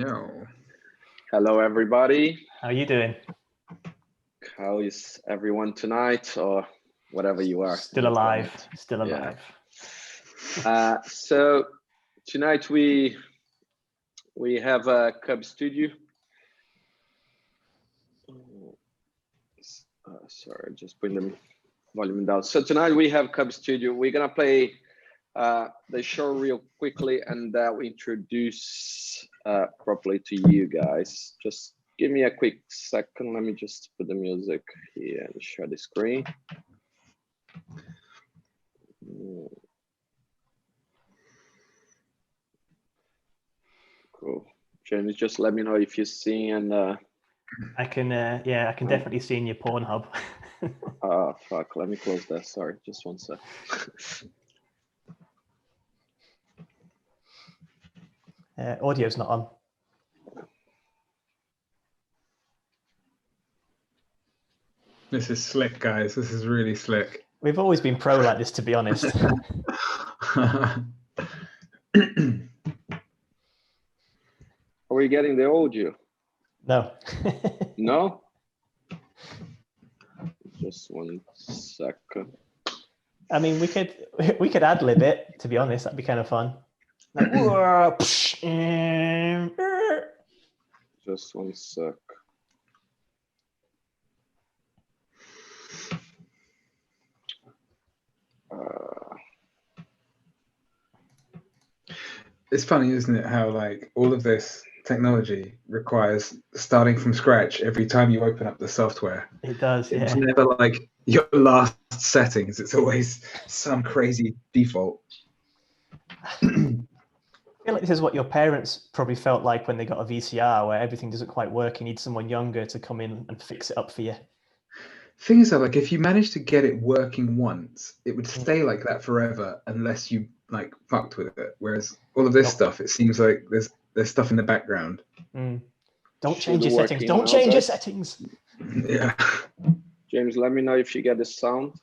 Yo. Hello, everybody. How are you doing? How is everyone tonight, or whatever you are? Still alive. Still alive. Yeah. So tonight we have a Cub Studio. Sorry, just bring the volume down. So tonight we have Cub Studio. We're gonna play the show real quickly, and we introduce properly to you guys. Just give me a quick second. Let me just put the music here and share the screen. Cool. James, just let me know if you're seeing. And I can, yeah, I can definitely see in your Pornhub. Fuck. Let me close that. Sorry, just one sec. Audio's not on. This is slick, guys. This is really slick. We've always been pro like this, to be honest. Are we getting the audio? No. No? Just one second. I mean, we could ad-lib it, to be honest. That'd be kind of fun. Like, Just one sec. It's funny, isn't it, how like all of this technology requires starting from scratch every time you open up the software. It does, yeah. It's never like your last settings. It's always some crazy default. I feel like this is what your parents probably felt like when they got a VCR, where everything doesn't quite work. You need someone younger to come in and fix it up for you. Thing is, though, like if you manage to get it working once, it would stay like that forever unless you like fucked with it. Whereas all of this stuff, it seems like there's stuff in the background. Don't change your settings. Don't change your settings. Yeah. James, let me know if you get the sound.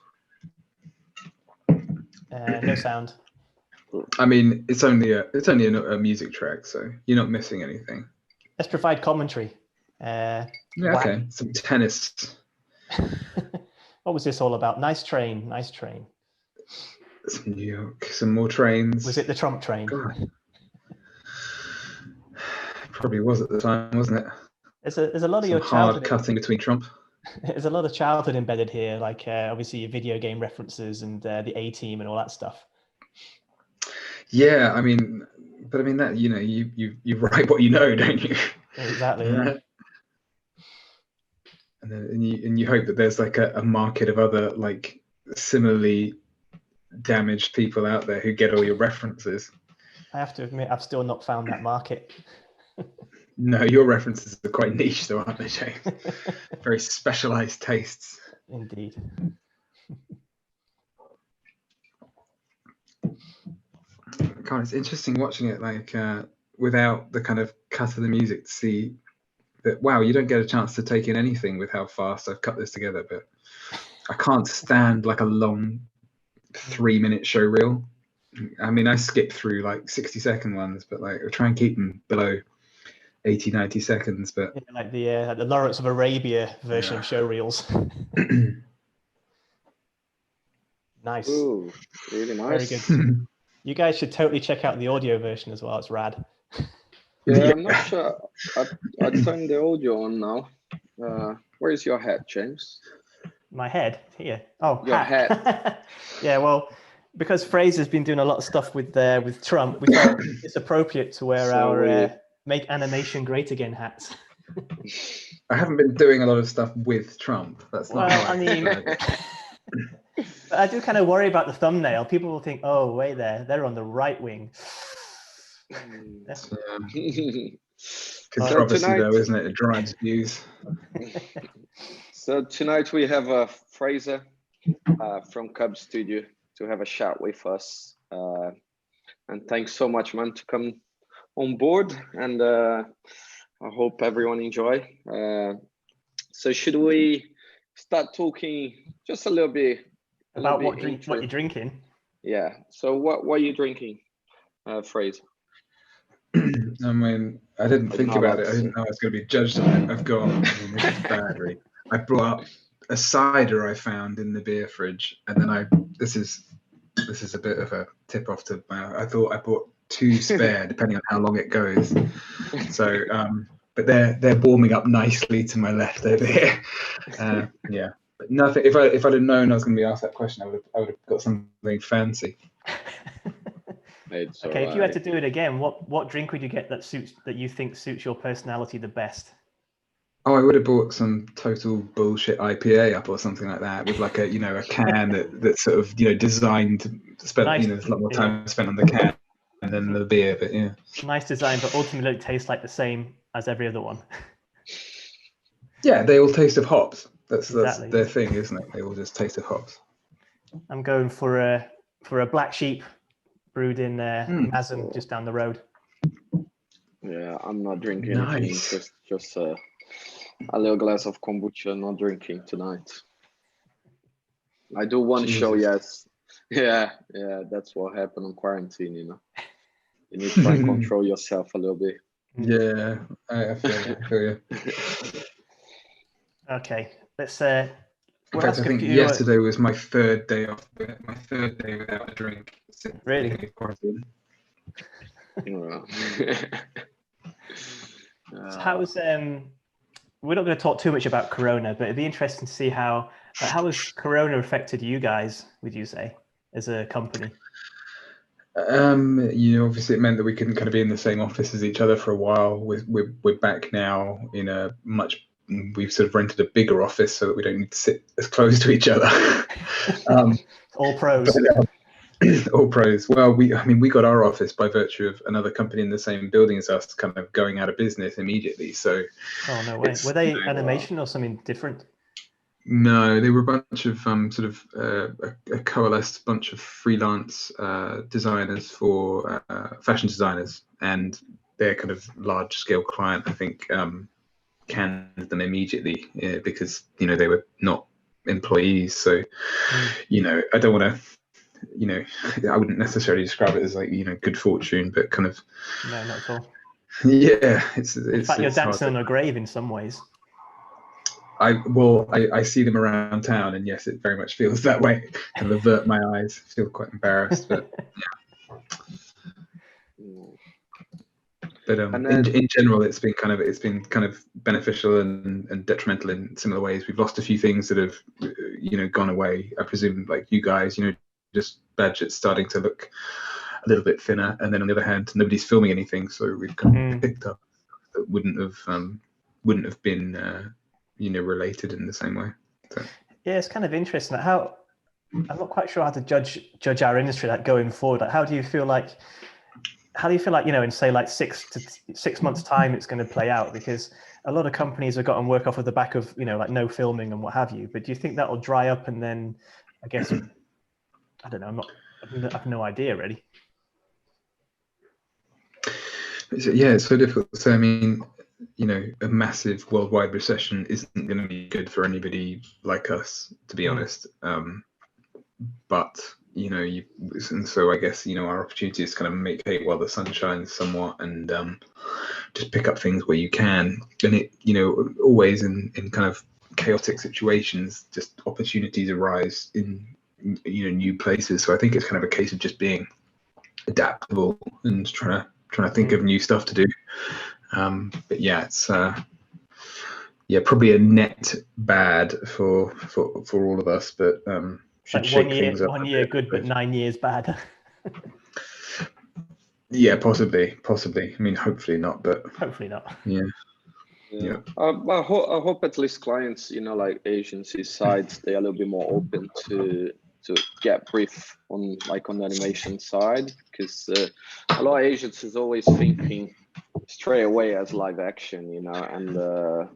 No sound. I mean, it's only a music track, so you're not missing anything. Let's provide commentary. Yeah, okay. Some tennis. What was this all about? Nice train, nice train. Some New York, some more trains. Was it the Trump train? God. Probably was at the time, wasn't it? There's a lot of your hard cutting between Trump. There's a lot of childhood embedded here, like obviously your video game references and the A-Team and all that stuff. Yeah, I mean, but I mean that you write what you know, don't you? Exactly. Yeah. And you hope that there's like a market of other like similarly damaged people out there who get all your references. I have to admit, I've still not found that market. No, your references are quite niche, though, aren't they, James? Very specialized tastes. Indeed. God, it's interesting watching it like without the kind of cut of the music to see that, wow, you don't get a chance to take in anything with how fast I've cut this together. But I can't stand like a long 3-minute show reel. I mean, I skip through like 60-second ones, but like I try and keep them below 80-90 seconds. But yeah, like the Lawrence of Arabia version of show reels. Nice. Ooh, really nice. Very good. You guys should totally check out the audio version as well. It's rad. Yeah, I'm not sure. I turned the audio on now. Where is your head, James? My head here. Oh, your head. Yeah, well, because Fraser's been doing a lot of stuff with Trump, we thought it's appropriate to wear our "Make Animation Great Again" hats. I haven't been doing a lot of stuff with Trump. That's not. Well, I mean, but I do kind of worry about the thumbnail. People will think, "Oh, wait there, they're on the right wing." Controversy, though, isn't it? It drives views. So tonight we have Fraser from Cub Studio to have a chat with us. And thanks so much, man, to come on board. And I hope everyone enjoy. So should we start talking just a little bit about what you're drinking? Yeah. So what are you drinking, Fraser? I mean, I didn't But think you're not about allowed it. I to didn't know I was going to be judged on it. I've got, I mean, this is bad, really. I brought up a cider I found in the beer fridge, and then this is a bit of a tip off to I thought I bought 2 spare, depending on how long it goes. So, but they're warming up nicely to my left over here. Yeah, but nothing. If I'd have known I was going to be asked that question, I would have got something fancy. It's Okay, if you alright. had to do it again, what drink would you get that you think suits your personality the best? Oh, I would have bought some total bullshit IPA up or something like that with like a can that's sort of designed to spend Nice, there's a lot more time spent on the can than the beer, but yeah. Nice design, but ultimately it tastes like the same as every other one. Yeah, they all taste of hops. That's Exactly. their thing, isn't it? They all just taste of hops. I'm going for a Black Sheep brewed in Mazam, just down the road. Yeah, I'm not drinking anything. Nice. Just a little glass of kombucha. Not drinking tonight. I do one show, yes. Yeah, that's what happened on quarantine. You need to try and control yourself a little bit. Yeah, I feel you. Okay, let's. In fact, I think yesterday was my 3rd day off. My 3rd day without a drink. Really? Quarantine. So how's we're not going to talk too much about Corona, but it'd be interesting to see how has Corona affected you guys, would you say, as a company? Obviously it meant that we couldn't kind of be in the same office as each other for a while. We're back now in we've sort of rented a bigger office so that we don't need to sit as close to each other. All pros. But, all pros. Well, we got our office by virtue of another company in the same building as us kind of going out of business immediately. So, oh no way! Were they animation or something different? No, they were a bunch of a coalesced bunch of freelance designers for fashion designers, and their kind of large scale client, I think, canned them immediately because they were not employees. So, I don't want to. I wouldn't necessarily describe it as like good fortune, but kind of. No, not at all. Yeah, in fact, you're dancing on a grave in some ways. I see them around town, and yes, it very much feels that way. Kind of avert my eyes, feel quite embarrassed, but yeah. But in general, it's been kind of beneficial and detrimental in similar ways. We've lost a few things that have gone away. I presume, like you guys, just budgets starting to look a little bit thinner, and then on the other hand, nobody's filming anything, so we've kind of picked up that wouldn't have been related in the same way. So. Yeah, it's kind of interesting. I'm not quite sure how to judge our industry going forward. Like, how do you feel like in say like 6 months time it's going to play out? Because a lot of companies have gotten work off of the back of like no filming and what have you. But do you think that will dry up and then I guess I don't know. I have no idea really. Yeah, it's so difficult to say. I mean, a massive worldwide recession isn't going to be good for anybody like us, to be honest. But and so I guess our opportunity is kind of make hay while the sun shines somewhat, and just pick up things where you can. And it, always in kind of chaotic situations, just opportunities arise in new places. So I think it's kind of a case of just being adaptable and trying to think of new stuff to do. But yeah, it's probably a net bad for all of us, but should like shake things up. 1 year good, but 9 years bad. Yeah, possibly. I mean, hopefully not, but hopefully not. Yeah. I hope at least clients, like agency sides, they are a little bit more open to get brief on the animation side, because a lot of agencies always thinking straight away as live action, and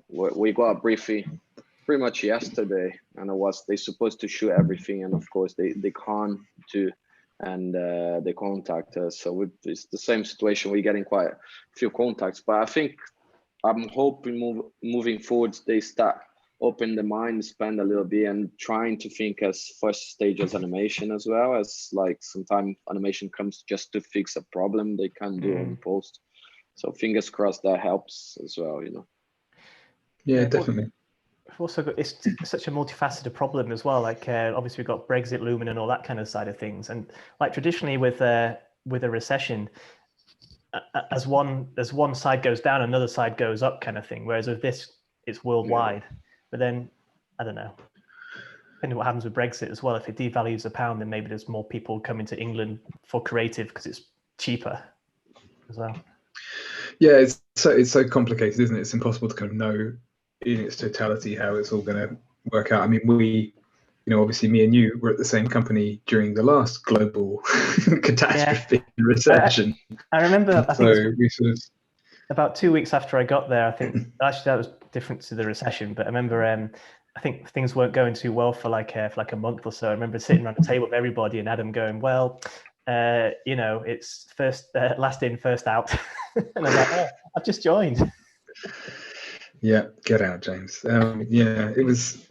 we got a briefing pretty much yesterday, and they supposed to shoot everything, and of course they can't do, and they contact us. So it's the same situation. We're getting quite a few contacts, but I think I'm hoping moving forward they start open the mind, spend a little bit, and trying to think as first stage as animation, as well as like sometimes animation comes just to fix a problem they can't do on post. So fingers crossed that helps as well, you know. Yeah, definitely. We've also got, it's such a multifaceted problem as well. Like obviously we've got Brexit looming and all that kind of side of things. And like traditionally with a recession, as one side goes down, another side goes up, kind of thing. Whereas with this, it's worldwide. Yeah. But then I don't know. Depending on what happens with Brexit as well, if it devalues the pound, then maybe there's more people coming to England for creative because it's cheaper as well. Yeah, it's so complicated, isn't it? It's impossible to kind of know in its totality how it's all going to work out. I mean, we, you know, obviously me and you were at the same company during the last global catastrophe recession. I remember, I think we sort of, about 2 weeks after I got there, I think actually that was different to the recession, but I remember I think things weren't going too well for like a month or so. I remember sitting around the table with everybody and Adam going, well, you know, it's last in, first out. And I was like, oh, I've just joined. Yeah, get out, James. Yeah, it was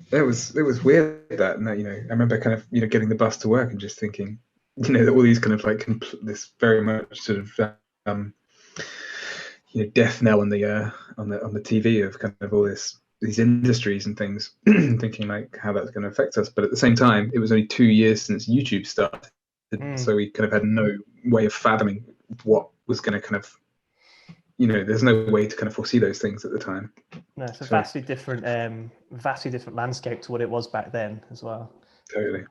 weird that, you know, I remember kind of, you know, getting the bus to work and just thinking, you know, all these kind of like this very much sort of you know, death knell on the TV of kind of all these industries and things, thinking like how that's going to affect us. But at the same time, it was only 2 years since YouTube started, so we kind of had no way of fathoming what was going to kind of, you know, there's no way to kind of foresee those things at the time. No, it's a vastly different landscape to what it was back then as well. Totally.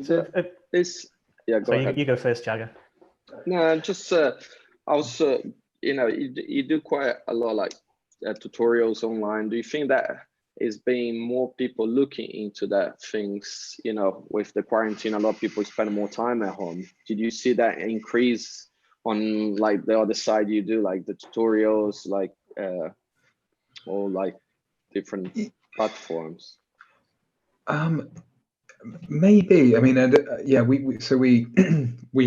So go ahead. You go first, Jagger. No, just also, you know, you do quite a lot like tutorials online. Do you think that is being more people looking into that things, you know, with the quarantine, a lot of people spend more time at home. Did you see that increase on like the other side? You do like the tutorials, like or like different platforms? Maybe. I mean, yeah, we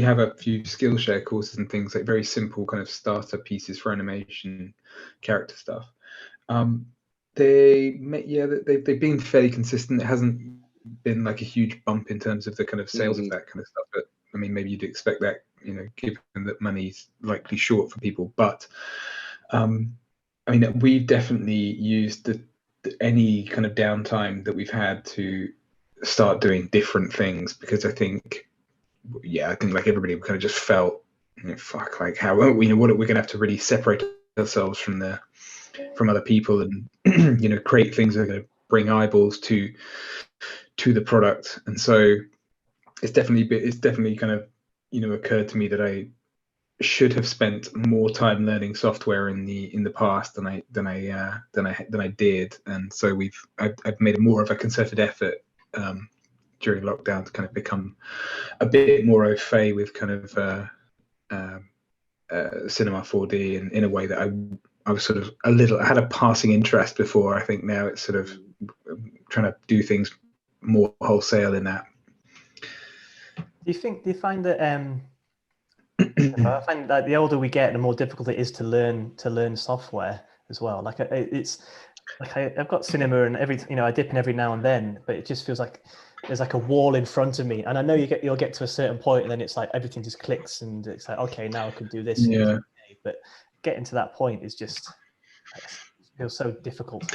have a few Skillshare courses and things, like very simple kind of starter pieces for animation, character stuff. They've been fairly consistent. It hasn't been like a huge bump in terms of the kind of sales of that kind of stuff. But I mean, maybe you'd expect that, you know, given that money's likely short for people. But I mean, we've definitely used any kind of downtime that we've had to start doing different things, because I think like everybody kind of just felt, you know, fuck, like how what we're going to have to really separate ourselves from other people and you know, create things that are going to bring eyeballs to the product. And so it's definitely kind of, you know, occurred to me that I should have spent more time learning software in the past than I did. And so I've made more of a concerted effort during lockdown to kind of become a bit more au fait with kind of Cinema 4D, and in a way that I was sort of I had a passing interest before. I think now it's sort of trying to do things more wholesale in that. Do you find that I find that the older we get, the more difficult it is to learn software as well. Like it's like I've got cinema and I dip in every now and then, but it just feels like there's like a wall in front of me, and I know you'll get to a certain point, and then it's like everything just clicks, and it's like, okay, now I can do this. Yeah. But getting to that point is just, it feels so difficult.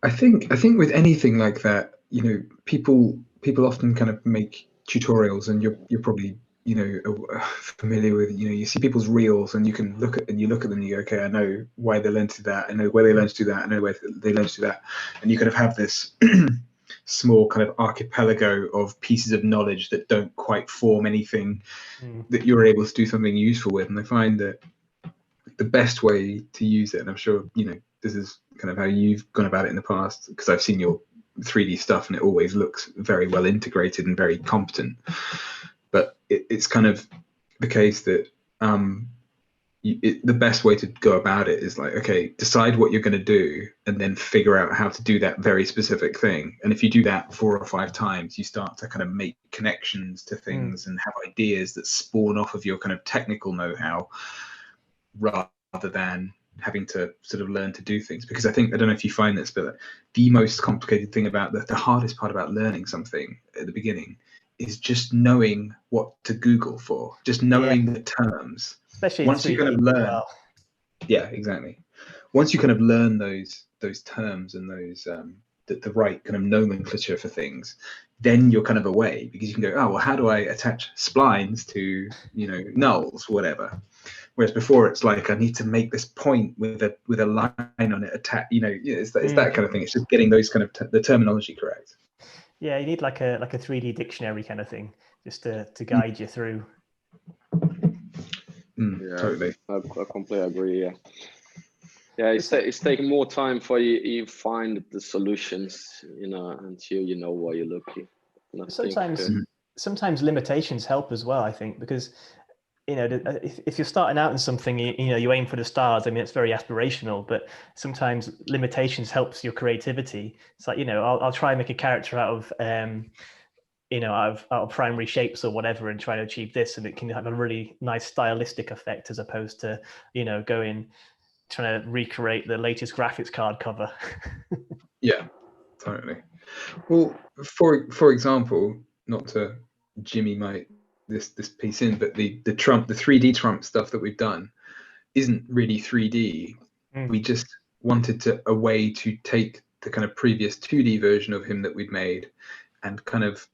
I think with anything like that, you know, people often kind of make tutorials, and you're probably, you know, familiar with, you know, you see people's reels, and you look at them and you go, okay, I know why they learned to do that, I know where they learned to do that, I know where they learned to do that, and you kind of have this small kind of archipelago of pieces of knowledge that don't quite form anything that you're able to do something useful with. And I find that the best way to use it, and I'm sure, you know, this is kind of how you've gone about it in the past, because I've seen your 3D stuff and it always looks very well integrated and very competent, but it's kind of the case that the best way to go about it is like, okay, decide what you're going to do and then figure out how to do that very specific thing. And if you do that 4 or 5 times, you start to kind of make connections to things and have ideas that spawn off of your kind of technical know-how, rather than having to sort of learn to do things. Because I don't know if you find this, but the most complicated thing about the hardest part about learning something at the beginning is just knowing what to Google for, just knowing the terms. Especially once you kind of learn, well. yeah, exactly. Once you kind of learn those terms and those the right kind of nomenclature for things, then you're kind of away, because you can go, oh well, how do I attach splines to nulls, whatever. Whereas before it's like, I need to make this point with a line on it, it's that kind of thing. It's just getting those kind of the terminology correct. Yeah, you need like a 3D dictionary kind of thing, just to guide you through. Yeah, totally. I completely agree. Yeah, it's taking more time for you find the solutions, until you know what you're looking. Sometimes limitations help as well, I think, because if you're starting out in something, you aim for the stars. I mean, it's very aspirational, but sometimes limitations helps your creativity. It's like, I'll try and make a character out of primary shapes or whatever, and try to achieve this, and it can have a really nice stylistic effect, as opposed to trying to recreate the latest graphics card cover. Yeah, totally. Well, for example, not to Jimmy this piece in, but the 3D Trump stuff that we've done isn't really 3D. We just wanted a way to take the kind of previous 2D version of him that we'd made and kind of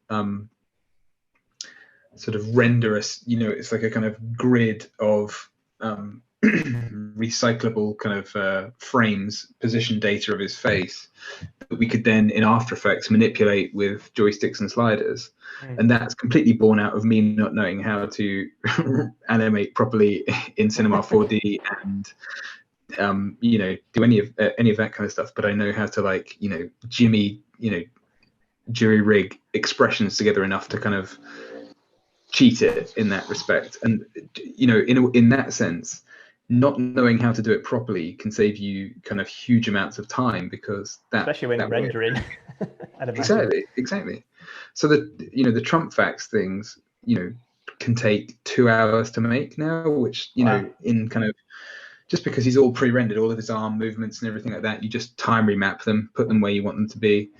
sort of render us, it's like a kind of grid of recyclable kind of frames, position data of his face that we could then in After Effects manipulate with joysticks and sliders. And that's completely born out of me not knowing how to animate properly in Cinema 4D and do any of that kind of stuff. But I know how to Jimmy jury rig expressions together enough to kind of cheat it in that respect. And in that sense, not knowing how to do it properly can save you kind of huge amounts of time, because especially when rendering. Exactly. So the Trump facts things can take 2 hours to make now, which in kind of, just because he's all pre-rendered, all of his arm movements and everything like that, you just time remap them, put them where you want them to be.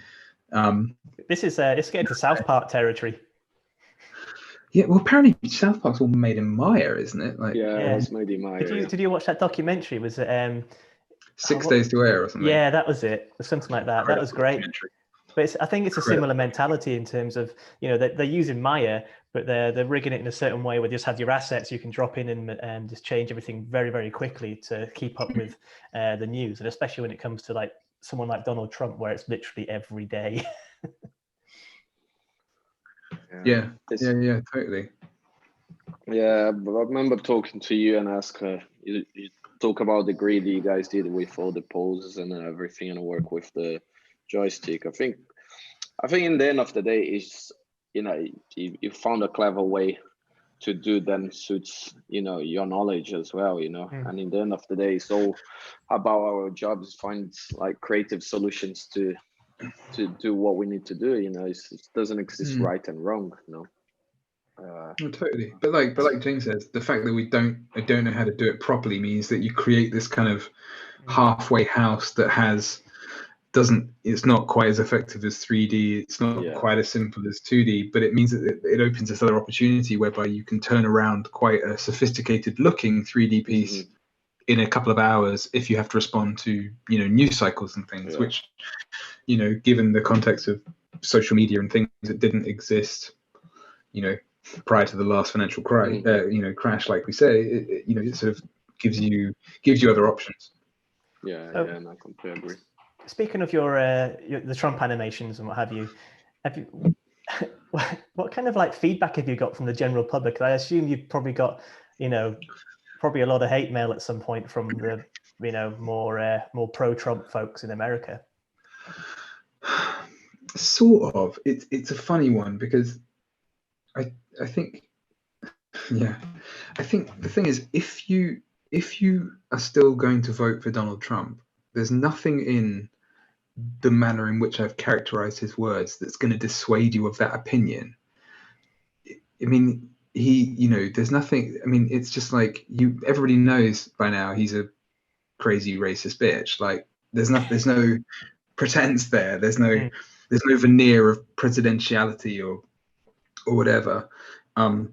This is it's getting to South Park territory. Yeah, well, apparently South Park's all made in Maya, isn't it? It's made in Maya. Did you watch that documentary? Was it 6 Days to Air or something? Yeah, that was it. Something like that. That was great. But I think it's a similar mentality in terms of, they're using Maya, but they're rigging it in a certain way where you just have your assets, you can drop in and just change everything very, very quickly to keep up with the news. And especially when it comes to someone like Donald Trump, where it's literally every day. Yeah, totally. Yeah, but I remember talking to you and ask you talk about the grid you guys did with all the poses and everything, and work with the joystick. I think in the end of the day is you found a clever way to do them suits your knowledge as well, and in the end of the day it's all about our jobs, find creative solutions to do what we need to do. It doesn't exist right and wrong. Totally. But like James says, the fact that I don't know how to do it properly means that you create this kind of halfway house that it's not quite as effective as 3D. It's not quite as simple as 2D, but it means that it opens this other opportunity whereby you can turn around quite a sophisticated looking 3D piece in a couple of hours if you have to respond to news cycles and things, which given the context of social media and things that didn't exist prior to the last financial crash, like we say, it sort of gives you other options. And I completely agree. Speaking of the Trump animations and what have you what kind of feedback have you got from the general public? I assume you've probably got probably a lot of hate mail at some point from the more pro-Trump folks in America. Sort of. It's a funny one, because I think the thing is, if you are still going to vote for Donald Trump, there's nothing in the manner in which I've characterized his words that's going to dissuade you of that opinion. I mean, there's nothing. I mean, it's just everybody knows by now he's a crazy racist bitch. There's no pretense there. There's no veneer of presidentiality or or whatever. And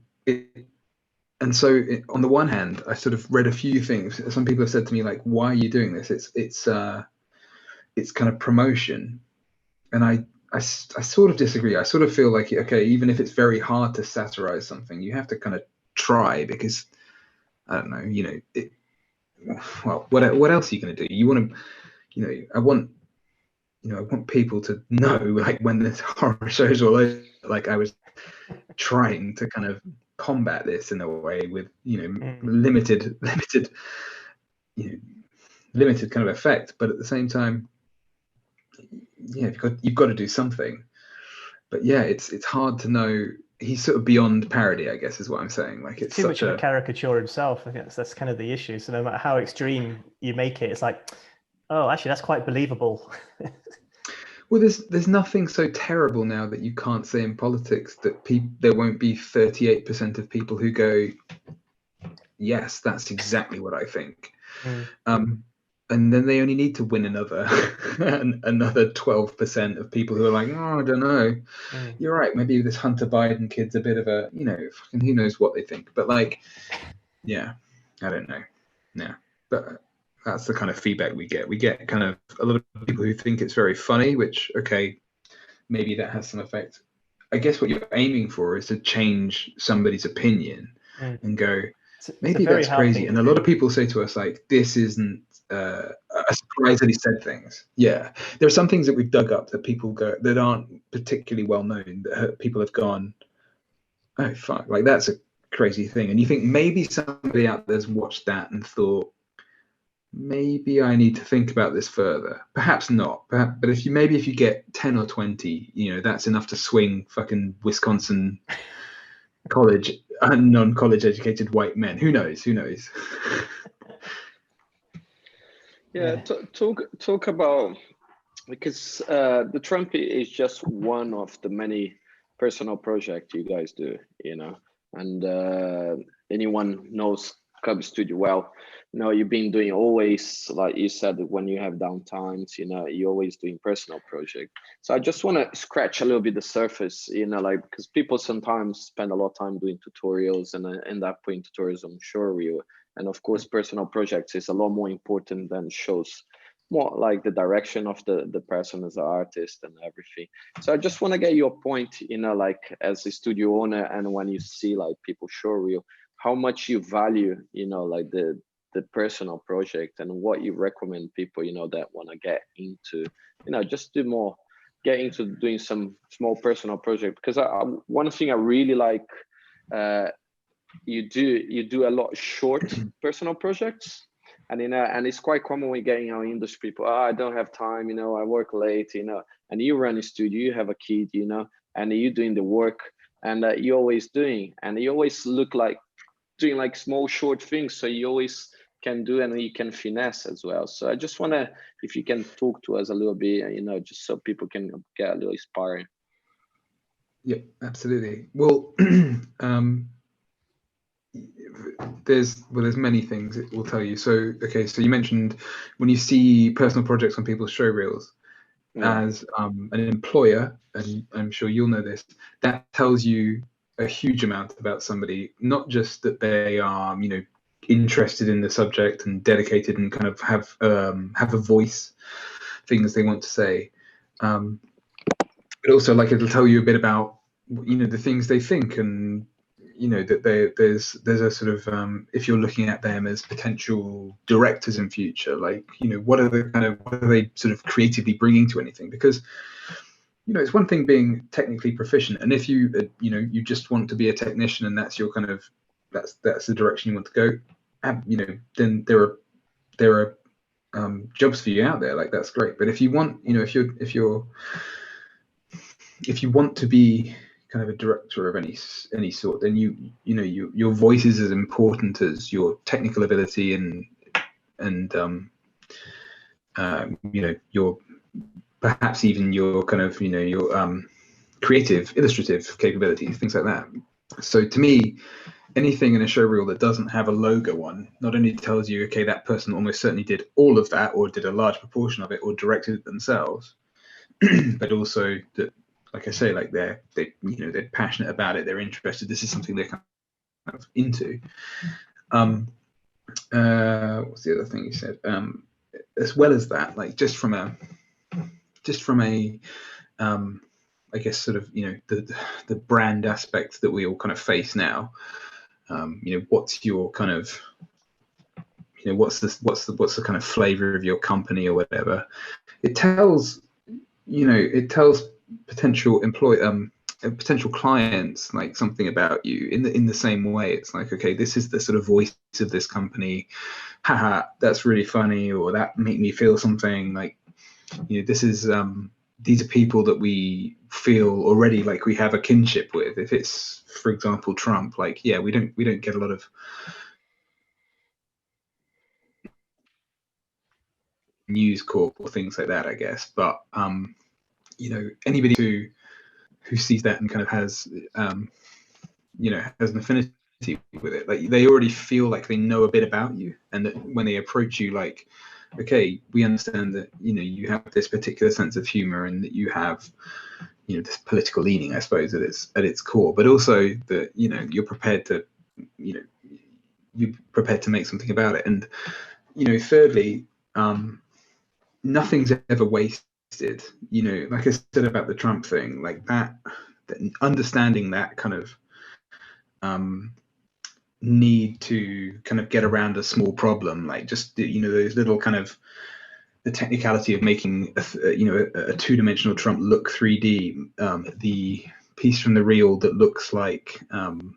so on the one hand, I sort of read a few things. Some people have said to me, like, why are you doing this? It's kind of promotion. And I sort of disagree. I sort of feel like, okay, even if it's very hard to satirize something, you have to kind of try, because I don't know, well, what else are you going to do? You want to, I want people to know, like, when there's horror shows all over, like, I was trying to kind of combat this in a way with, limited kind of effect, but at the same time, yeah, you've got to do something. But yeah, it's hard to know. He's sort of beyond parody, I guess, is what I'm saying. Like, it's too much of a caricature himself. I guess that's kind of the issue. So no matter how extreme you make it, it's like, oh, actually, that's quite believable. Well, there's nothing so terrible now that you can't say in politics that there won't be 38% of people who go, yes, that's exactly what I think. And then they only need to win another 12% of people who are like, oh, I don't know. You're right. Maybe this Hunter Biden kid's a bit of a, fucking who knows what they think. But like, yeah, I don't know. Yeah, but that's the kind of feedback we get. We get kind of a lot of people who think it's very funny, which, okay, maybe that has some effect. I guess what you're aiming for is to change somebody's opinion and go, maybe that's crazy. And a lot of people say to us, like, this isn't a surprise that he said things. Yeah, there are some things that we've dug up that people go that aren't particularly well known, that people have gone, oh fuck, like, that's a crazy thing. And you think maybe somebody out there's watched that and thought, maybe I need to think about this further. Perhaps not. But if you get 10 or 20, that's enough to swing fucking Wisconsin college, non-college educated white men. Who knows? Yeah, talk about, because the Trump is just one of the many personal projects you guys do, and anyone knows Cub Studio well. You've been doing always, like you said, when you have downtimes, you're always doing personal project. So I just want to scratch a little bit the surface, like, because people sometimes spend a lot of time doing tutorials and end up putting tutorials on showreel. And of course, personal projects is a lot more important than shows, more like the direction of the person as an artist and everything. So I just want to get your point, like, as a studio owner, and when you see like people showreel, how much you value, like the personal project, and what you recommend people, that want to get into, just do more, get into doing some small personal project. Because one thing I really like, you do a lot of short personal projects, and and it's quite common when getting our industry people, I don't have time, I work late, and you run a studio, you have a kid, and you're doing the work, and you're always doing, and you always look like doing like small short things, so you always can do, and you can finesse as well. So I just want to, if you can talk to us a little bit, just so people can get a little inspiring. Yeah, absolutely. Well, there's many things it will tell you. So okay, so you mentioned when you see personal projects on people's showreels, as an employer, and I'm sure you'll know this, that tells you a huge amount about somebody. Not just that they are, interested in the subject and dedicated and kind of have a voice, things they want to say, but also, like, it'll tell you a bit about, the things they think, and that there's a sort of, if you're looking at them as potential directors in future, like, what are they sort of creatively bringing to anything? Because it's one thing being technically proficient, and if you you just want to be a technician and that's your kind of that's the direction you want to go, then there are jobs for you out there, like, that's great. But if you want, if you want to be kind of a director of any sort, then your voice is as important as your technical ability and your, perhaps even your kind of your creative, illustrative capabilities, things like that. So to me, anything in a showreel that doesn't have a logo on not only tells you, okay, that person almost certainly did all of that, or did a large proportion of it, or directed it themselves, but also that like I say, like they're passionate about it, they're interested, this is something they're kind of into. What's the other thing you said? As well as that, like just from a I guess sort of the brand aspect that we all kind of face now. What's your kind of what's the kind of flavor of your company or whatever? It tells potential potential clients like something about you in the same way. It's like, okay, this is the sort of voice of this company. Haha, that's really funny, or that made me feel something. Like, this is these are people that we feel already like we have a kinship with. If it's, for example, Trump, like, yeah, we don't get a lot of News Corp or things like that, I guess. But anybody who sees that and kind of has has an affinity with it, like they already feel like they know a bit about you, and that when they approach you, like, okay, we understand that you have this particular sense of humor, and that you have this political leaning, I suppose, at its core, but also that you're prepared to make something about it. And thirdly, nothing's ever wasted. Like I said about the Trump thing, like that understanding that kind of need to kind of get around a small problem, like just those little kind of the technicality of making a two-dimensional Trump look 3D, the piece from the reel that looks like an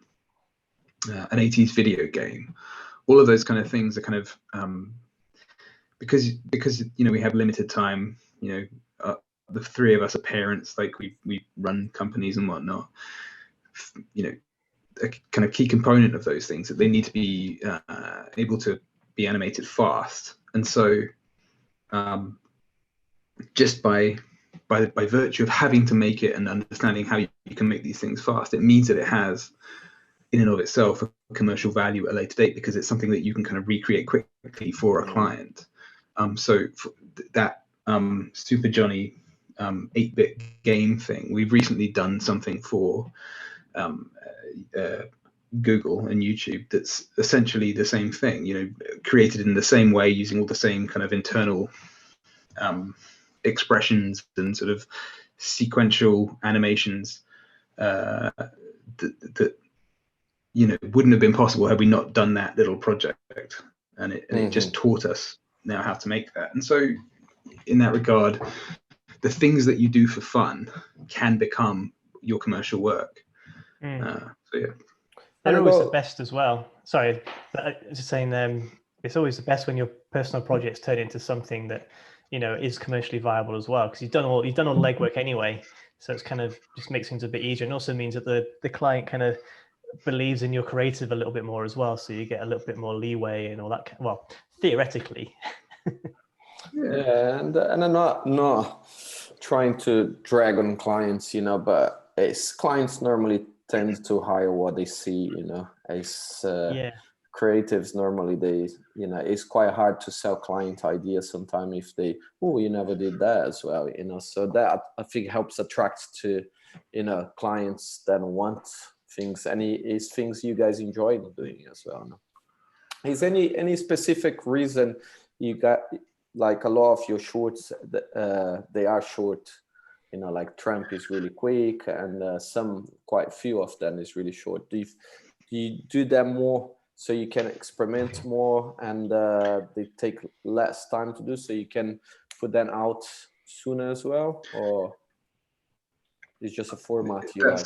80s video game. All of those kind of things are kind of because we have limited time. The three of us are parents, like we run companies and whatnot. A kind of key component of those things that they need to be able to be animated fast, and so just by virtue of having to make it and understanding how you can make these things fast, it means that it has in and of itself a commercial value at a later date, because it's something that you can kind of recreate quickly for a client. So for that Super Johnny 8-bit game thing, we've recently done something for Google and YouTube that's essentially the same thing, created in the same way, using all the same kind of internal expressions and sort of sequential animations that wouldn't have been possible had we not done that little project. And it just taught us now how to make that. And so in that regard, the things that you do for fun can become your commercial work. So yeah, they're always the best as well. Sorry, just saying, it's always the best when your personal projects turn into something that is commercially viable as well, because you've done all the legwork anyway. So it's kind of just makes things a bit easier, and also means that the client kind of believes in your creative a little bit more as well. So you get a little bit more leeway and all that. Well, theoretically. Yeah, and I'm not trying to drag on clients, but it's clients normally tend to hire what they see, as creatives normally they, it's quite hard to sell client ideas sometimes if they, you never did that as well, so that I think helps attract to, clients that want things, and it's things you guys enjoy doing as well. No? Is any specific reason you got, like a lot of your shorts, they are short, like Trump is really quick, and quite few of them is really short. Do you do them more so you can experiment more, and they take less time to do, so you can put them out sooner as well, or it's just a format you like?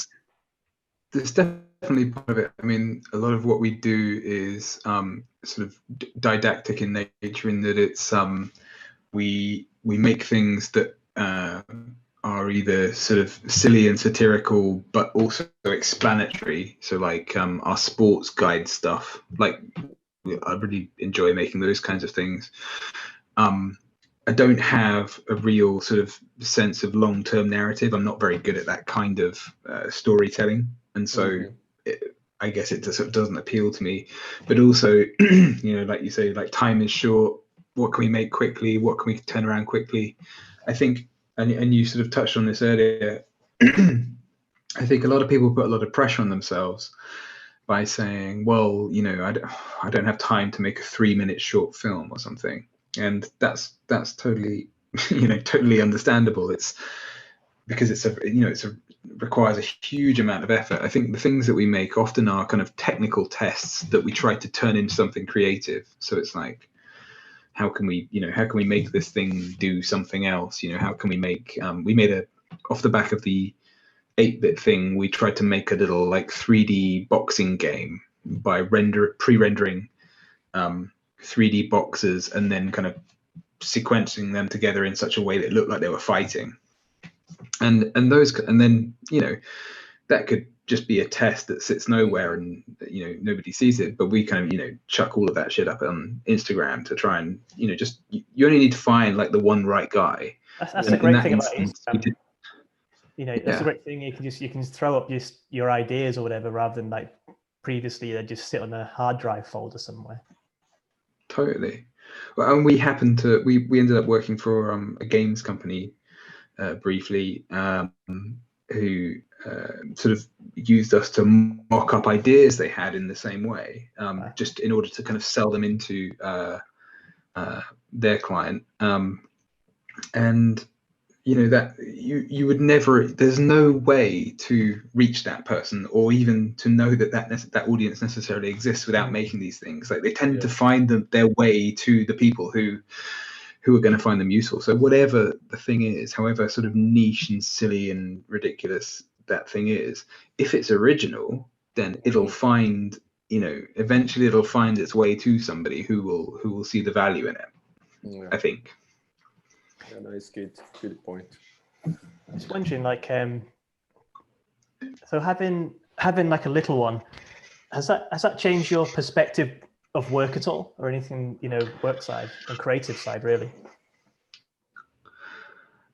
There's definitely part of it. I mean, a lot of what we do is sort of didactic in nature, in that it's we make things that are either sort of silly and satirical, but also explanatory. So like our sports guide stuff, like I really enjoy making those kinds of things. I don't have a real sort of sense of long-term narrative. I'm not very good at that kind of storytelling, and so I guess it just sort of doesn't appeal to me. But also, like you say, like time is short. What can we make quickly? What can we turn around quickly? I think, and you sort of touched on this earlier. I think a lot of people put a lot of pressure on themselves by saying, well, you know, I don't have time to make a 3-minute short film or something. And that's totally, you know, totally understandable. It's because requires a huge amount of effort. I think the things that we make often are kind of technical tests that we try to turn into something creative. So it's like, how can we make this thing do something else? You know, how can we make, we made off the back of the 8-bit thing, we tried to make a little like 3D boxing game by pre-rendering 3D boxes and then kind of sequencing them together in such a way that it looked like they were fighting. And then, you know, that could just be a test that sits nowhere and, you know, nobody sees it, but we kind of, you know, chuck all of that shit up on Instagram to try and, you know, just, you only need to find like the one right guy. That's a great thing about Instagram. You know, that's a great thing. You can throw up just your ideas or whatever, rather than like previously they just sit on a hard drive folder somewhere. Totally. Well, and we ended up working for a games company briefly, who sort of used us to mock up ideas they had in the same way, just in order to kind of sell them into their client. And you know, that you would never, there's no way to reach that person or even to know that audience necessarily exists without making these things. Like they tend to find their way to the people who are going to find them useful. So whatever the thing is, however sort of niche and silly and ridiculous that thing is, if it's original, then it'll find, you know, eventually it'll find its way to somebody who will see the value in it. I think. Yeah, nice, good point. I was wondering, like, so having like a little one, has that changed your perspective of work at all, or anything, you know, work side and creative side, really?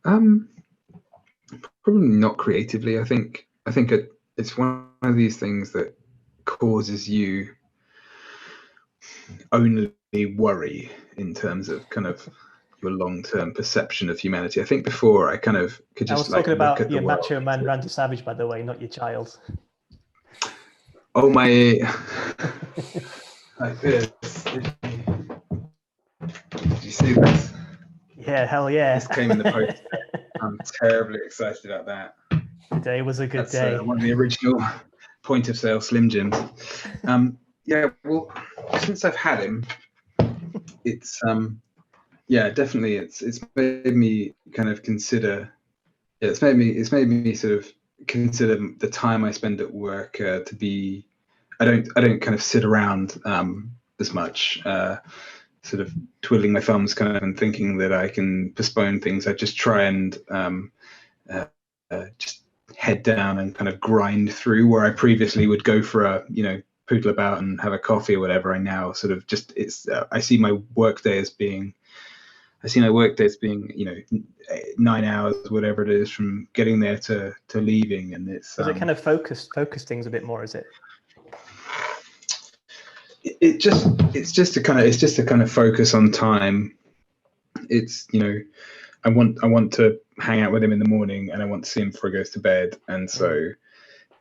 Probably not creatively. I think it's one of these things that causes you only worry in terms of kind of your long-term perception of humanity. I think before I kind of could just, I was talking about your macho man Randy Savage, by the way, not your child. Oh my! Like this. Did you see this? Yeah, hell yeah! This came in the post. I'm terribly excited about that. Today was a good day. One of the original point of sale Slim Jims. Yeah, well, since I've had him, it's yeah, definitely. It's made me kind of consider. Yeah, it's made me sort of consider the time I spend at work to be. I don't kind of sit around as much, sort of twiddling my thumbs, kind of, and thinking that I can postpone things. I just try and just head down and kind of grind through. Where I previously would go for a, you know, poodle about and have a coffee or whatever. I now sort of just I see my workday as being. You know, 9 hours, whatever it is, from getting there to leaving, and it's. Does it kind of focus things a bit more? Is it? It's just to kind of focus on time. It's, you know, I want to hang out with him in the morning, and I want to see him before he goes to bed, and so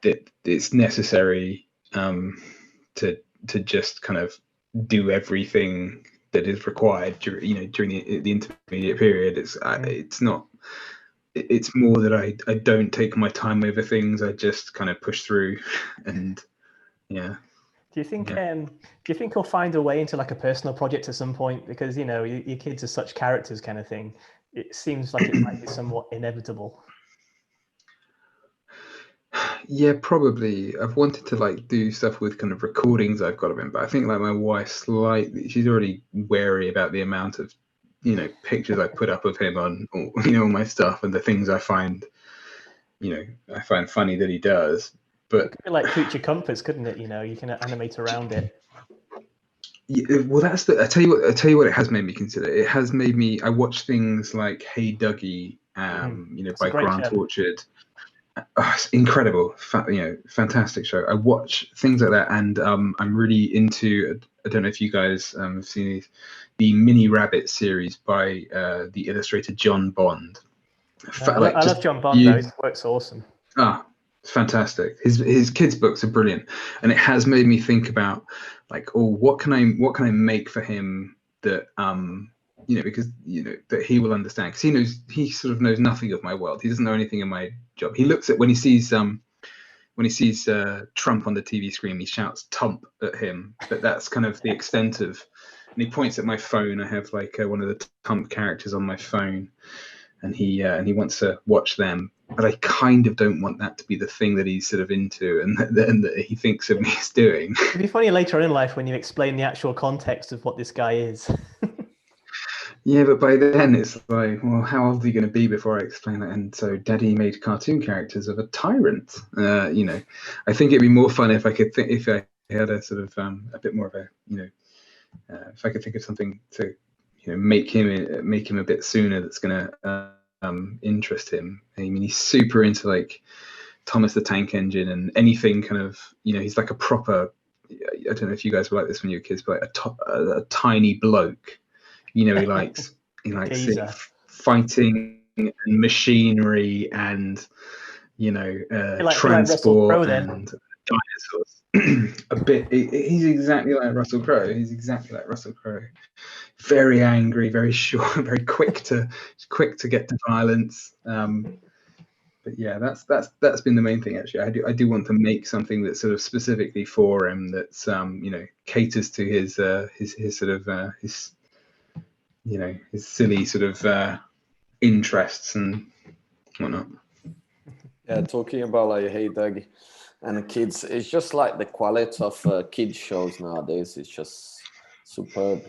it's necessary to just kind of do everything that is required during the intermediate period. It's not. It's more that I don't take my time over things. I just kind of push through, and yeah. Do you think you'll find a way into like a personal project at some point? Because, you know, your kids are such characters, kind of thing. It seems like it might be somewhat inevitable. Yeah, probably. I've wanted to like do stuff with kind of recordings I've got of him, but I think like my wife she's already wary about the amount of, you know, pictures I put up of him on, you know, all my stuff and the things I find funny that he does. But it could be like Creature Comforts, couldn't it? You know, you can animate around it. Yeah, well, I tell you what it has made me consider. It has made me. I watch things like Hey Dougie, you know, by Grant Orchard. Oh, it's incredible, fantastic show. I watch things like that, and I'm really into. I don't know if you guys have seen the Mini Rabbit series by the illustrator John Bond. I love John Bond though. His work's awesome. It's fantastic. His kids' books are brilliant, and it has made me think about like, oh, what can I make for him that because that he will understand, because he sort of knows nothing of my world. He doesn't know anything of my job. He looks at when he sees Trump on the TV screen, he shouts "Tump" at him, but that's kind of the extent of. And he points at my phone. I have like one of the Tump characters on my phone, and he wants to watch them. But I kind of don't want that to be the thing that he's sort of into, and that he thinks of me as doing. It'd be funny later on in life when you explain the actual context of what this guy is. Yeah, but by then it's like, well, how old are you going to be before I explain that? And so Daddy made cartoon characters of a tyrant. I think it'd be more fun if I could if I had a sort of a bit more of a if I could think of something to make him a bit sooner that's going to interest him. I mean, he's super into like Thomas the Tank Engine and anything kind of he's like a proper. I don't know if you guys were like this when you were kids, but a tiny bloke. He likes fighting and machinery and transport and dinosaurs. A bit. He's exactly like Russell Crowe. Very angry, very short, very quick to get to violence. But yeah, that's been the main thing actually. I do want to make something that's sort of specifically for him. That's caters to his sort of his silly sort of interests and whatnot. Yeah, talking about like Hey Doug and kids, it's just like the quality of kids shows nowadays. It's just superb.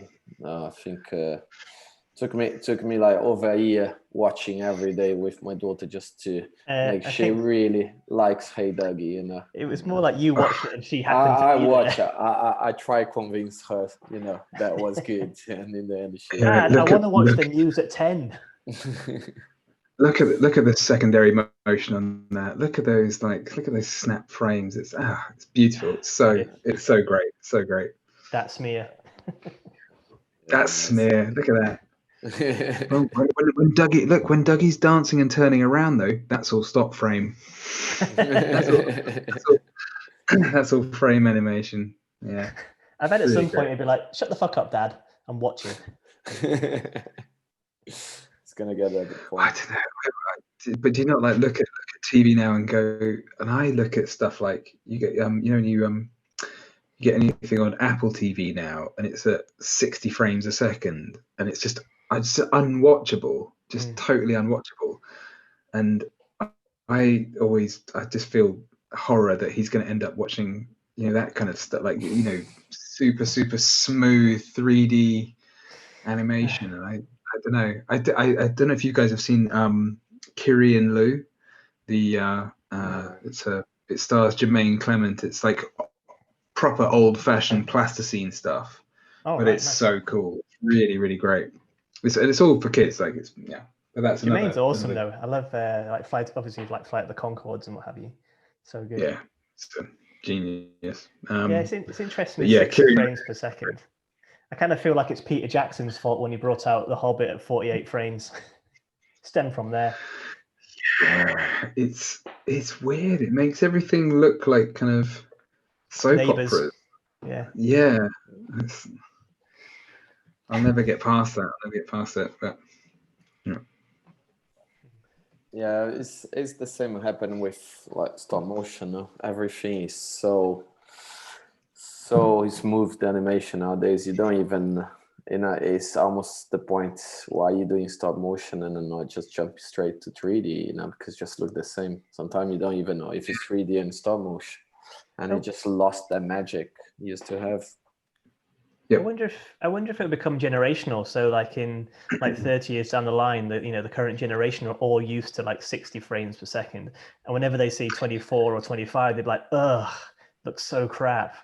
I think took me like over a year watching every day with my daughter just to make she really likes Hey Dougie. It was more like you watched it and she happened to be watch there. it. I try convince her, that was good, and in the end, she. Dad, I want to watch the news at 10. Look at the secondary motion on that. Look at those snap frames. It's beautiful. It's so great. So great. That smear. That smear. Look at that. when Dougie's dancing and turning around though, that's all stop frame. That's all frame animation. Yeah. I bet at some point it'd be like, shut the fuck up, Dad. I'm watching. It's gonna get at the point. I don't know, but do you not like look at TV now and go? And I look at stuff like you get you get anything on Apple TV now, and it's at 60 frames a second, and it's just unwatchable, just totally unwatchable. And I just feel horror that he's going to end up watching that kind of stuff, like super smooth 3D animation. And I don't know. I don't know if you guys have seen Kiri and Lou. It stars Jermaine Clement. It's like proper old-fashioned plasticine stuff, but it's so cool. Really, really great. It's all for kids. Like but that's Jermaine's awesome though. I love Flight of the Conchords and what have you. So good. Yeah, it's a genius. It's interesting. 60 frames per second. I kind of feel like it's Peter Jackson's fault when he brought out The Hobbit at 48 frames. Stem from there. Yeah, it's weird. It makes everything look like kind of soap operas. Yeah. I'll never get past that. But yeah, it's the same happening with like stop motion. No? Everything is so smooth, the animation nowadays. You don't even it's almost the point why you're doing stop motion and not just jump straight to 3D, because it just look the same. Sometimes you don't even know if it's 3D and stop motion, and it just lost that magic you used to have. Yep. I wonder if it'll become generational. So like in 30 years down the line, the current generation are all used to like 60 frames per second, and whenever they see 24 or 25, they're like, ugh, looks so crap.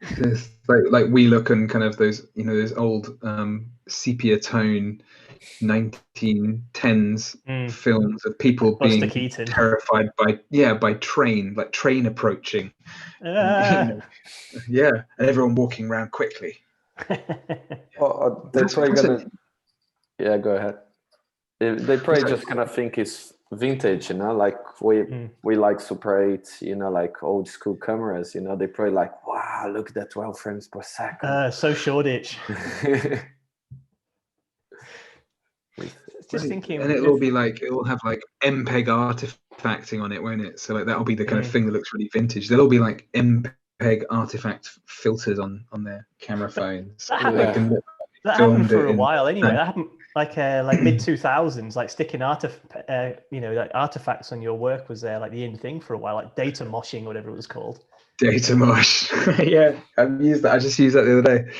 It's like we look and kind of those those old sepia tone 1910s films of people being terrified by train approaching. And everyone walking around quickly. They're probably gonna. Yeah, go ahead. They probably just kind of think it's vintage, you know, like we like Super 8, you know, like old school cameras, you know, they probably like, wow, look at that 12 frames per second. So Shoreditch. Just thinking, and it'll be like, it will have like MPEG artifacting on it, won't it? So like that'll be the kind of thing that looks really vintage. There'll be like MPEG artifact filters on their camera phones. That happened for a while anyway. That happened like mid 2000s, like sticking like artifacts on your work was like the in thing for a while, like data moshing, whatever it was called. Data mosh. Yeah, I've used that. I just used that the other day.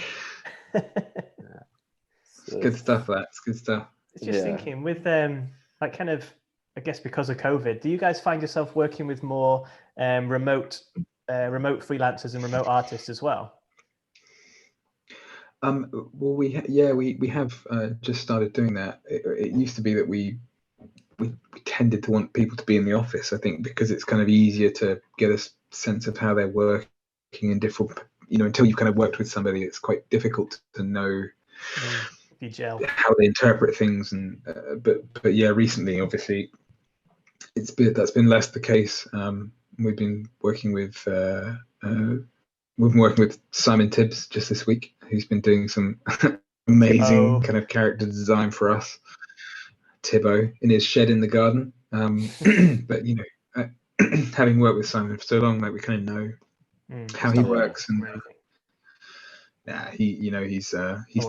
It's good stuff. It's good stuff. It's just thinking with like kind of, I guess because of COVID, do you guys find yourself working with more remote freelancers and remote artists as well? Well, we have just started doing that. It used to be that we tended to want people to be in the office, I think, because it's kind of easier to get a sense of how they're working in different, until you've kind of worked with somebody, it's quite difficult to know how they interpret things. And but yeah, recently, obviously, that's been less the case. We've been working with Simon Tibbs just this week, who's been doing some amazing kind of character design for us. Tibbo in his shed in the garden. But having worked with Simon for so long, like we kind of know how he works, and he's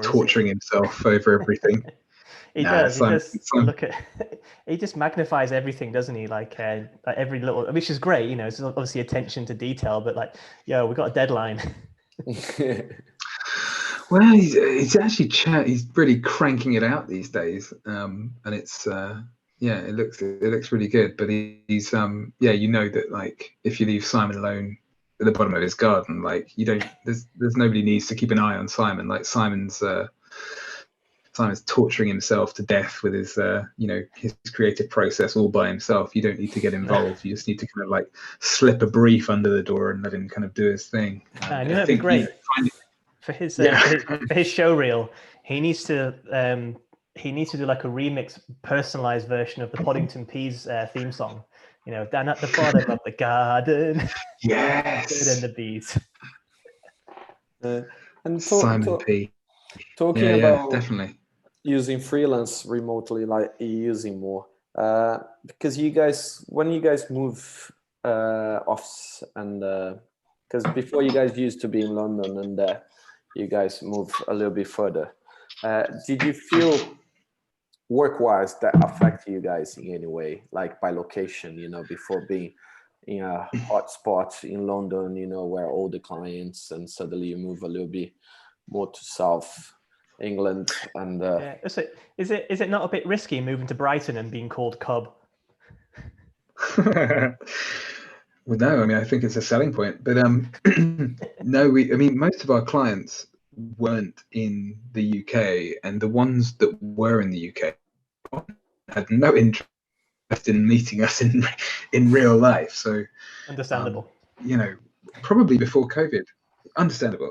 torturing himself over everything. He does. Look at. He just magnifies everything, doesn't he? Like every little, which is great. It's obviously attention to detail, but like, we got a deadline. Well, he's actually he's really cranking it out these days, and it's it looks really good. But he's that like if you leave Simon alone at the bottom of his garden, like there's nobody needs to keep an eye on Simon. Like Simon's torturing himself to death with his his creative process all by himself. You don't need to get involved. You just need to kind of like slip a brief under the door and let him kind of do his thing. And that'd be great. For his show reel, he needs to do like a remix, personalized version of the Poddington Peas theme song. Down at the bottom of the garden. Yes. And the bees. And Simon P. Talking about definitely using freelance remotely, like using more, because when you guys move office, and because before you guys used to be in London, and you guys move a little bit further. Did you feel work-wise that affect you guys in any way, like by location, before being in a hot spot in London, where all the clients, and suddenly you move a little bit more to South England, and is it not a bit risky moving to Brighton and being called Cub? Well, no, I mean, I think it's a selling point, but no, most of our clients weren't in the UK, and the ones that were in the UK had no interest in meeting us in real life. So understandable. Probably before COVID, understandable.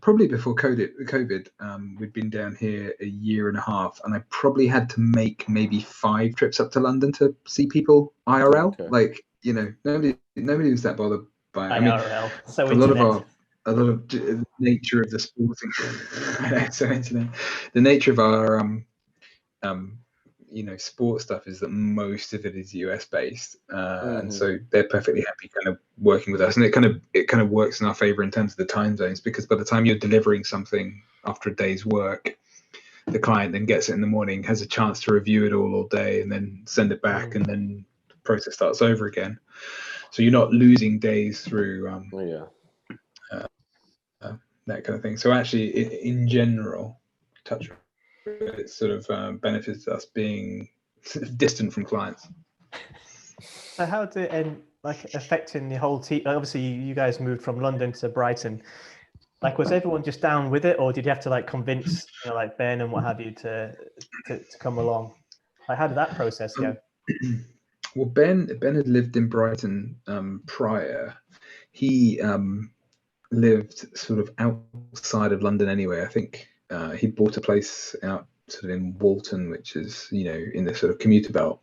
Probably before COVID, we'd been down here a year and a half, and I probably had to make maybe 5 trips up to London to see people IRL. Okay. Like, nobody was that bothered by it. IRL. So a lot of the nature of the sporting, the nature of our sports stuff is that most of it is US based, and so they're perfectly happy kind of working with us, and it kind of works in our favor in terms of the time zones, because by the time you're delivering something after a day's work, the client then gets it in the morning, has a chance to review it all day, and then send it back, and then the process starts over again. So you're not losing days through that kind of thing. So actually, in general, it sort of benefits us being distant from clients. So how did it affecting the whole team? Obviously, you guys moved from London to Brighton. Like, was everyone just down with it, or did you have to convince like Ben and what have you to come along? Like, how did that process go? Well, Ben had lived in Brighton prior. He lived sort of outside of London anyway. I think he bought a place out sort of in Walton, which is, you know, in the sort of commuter belt,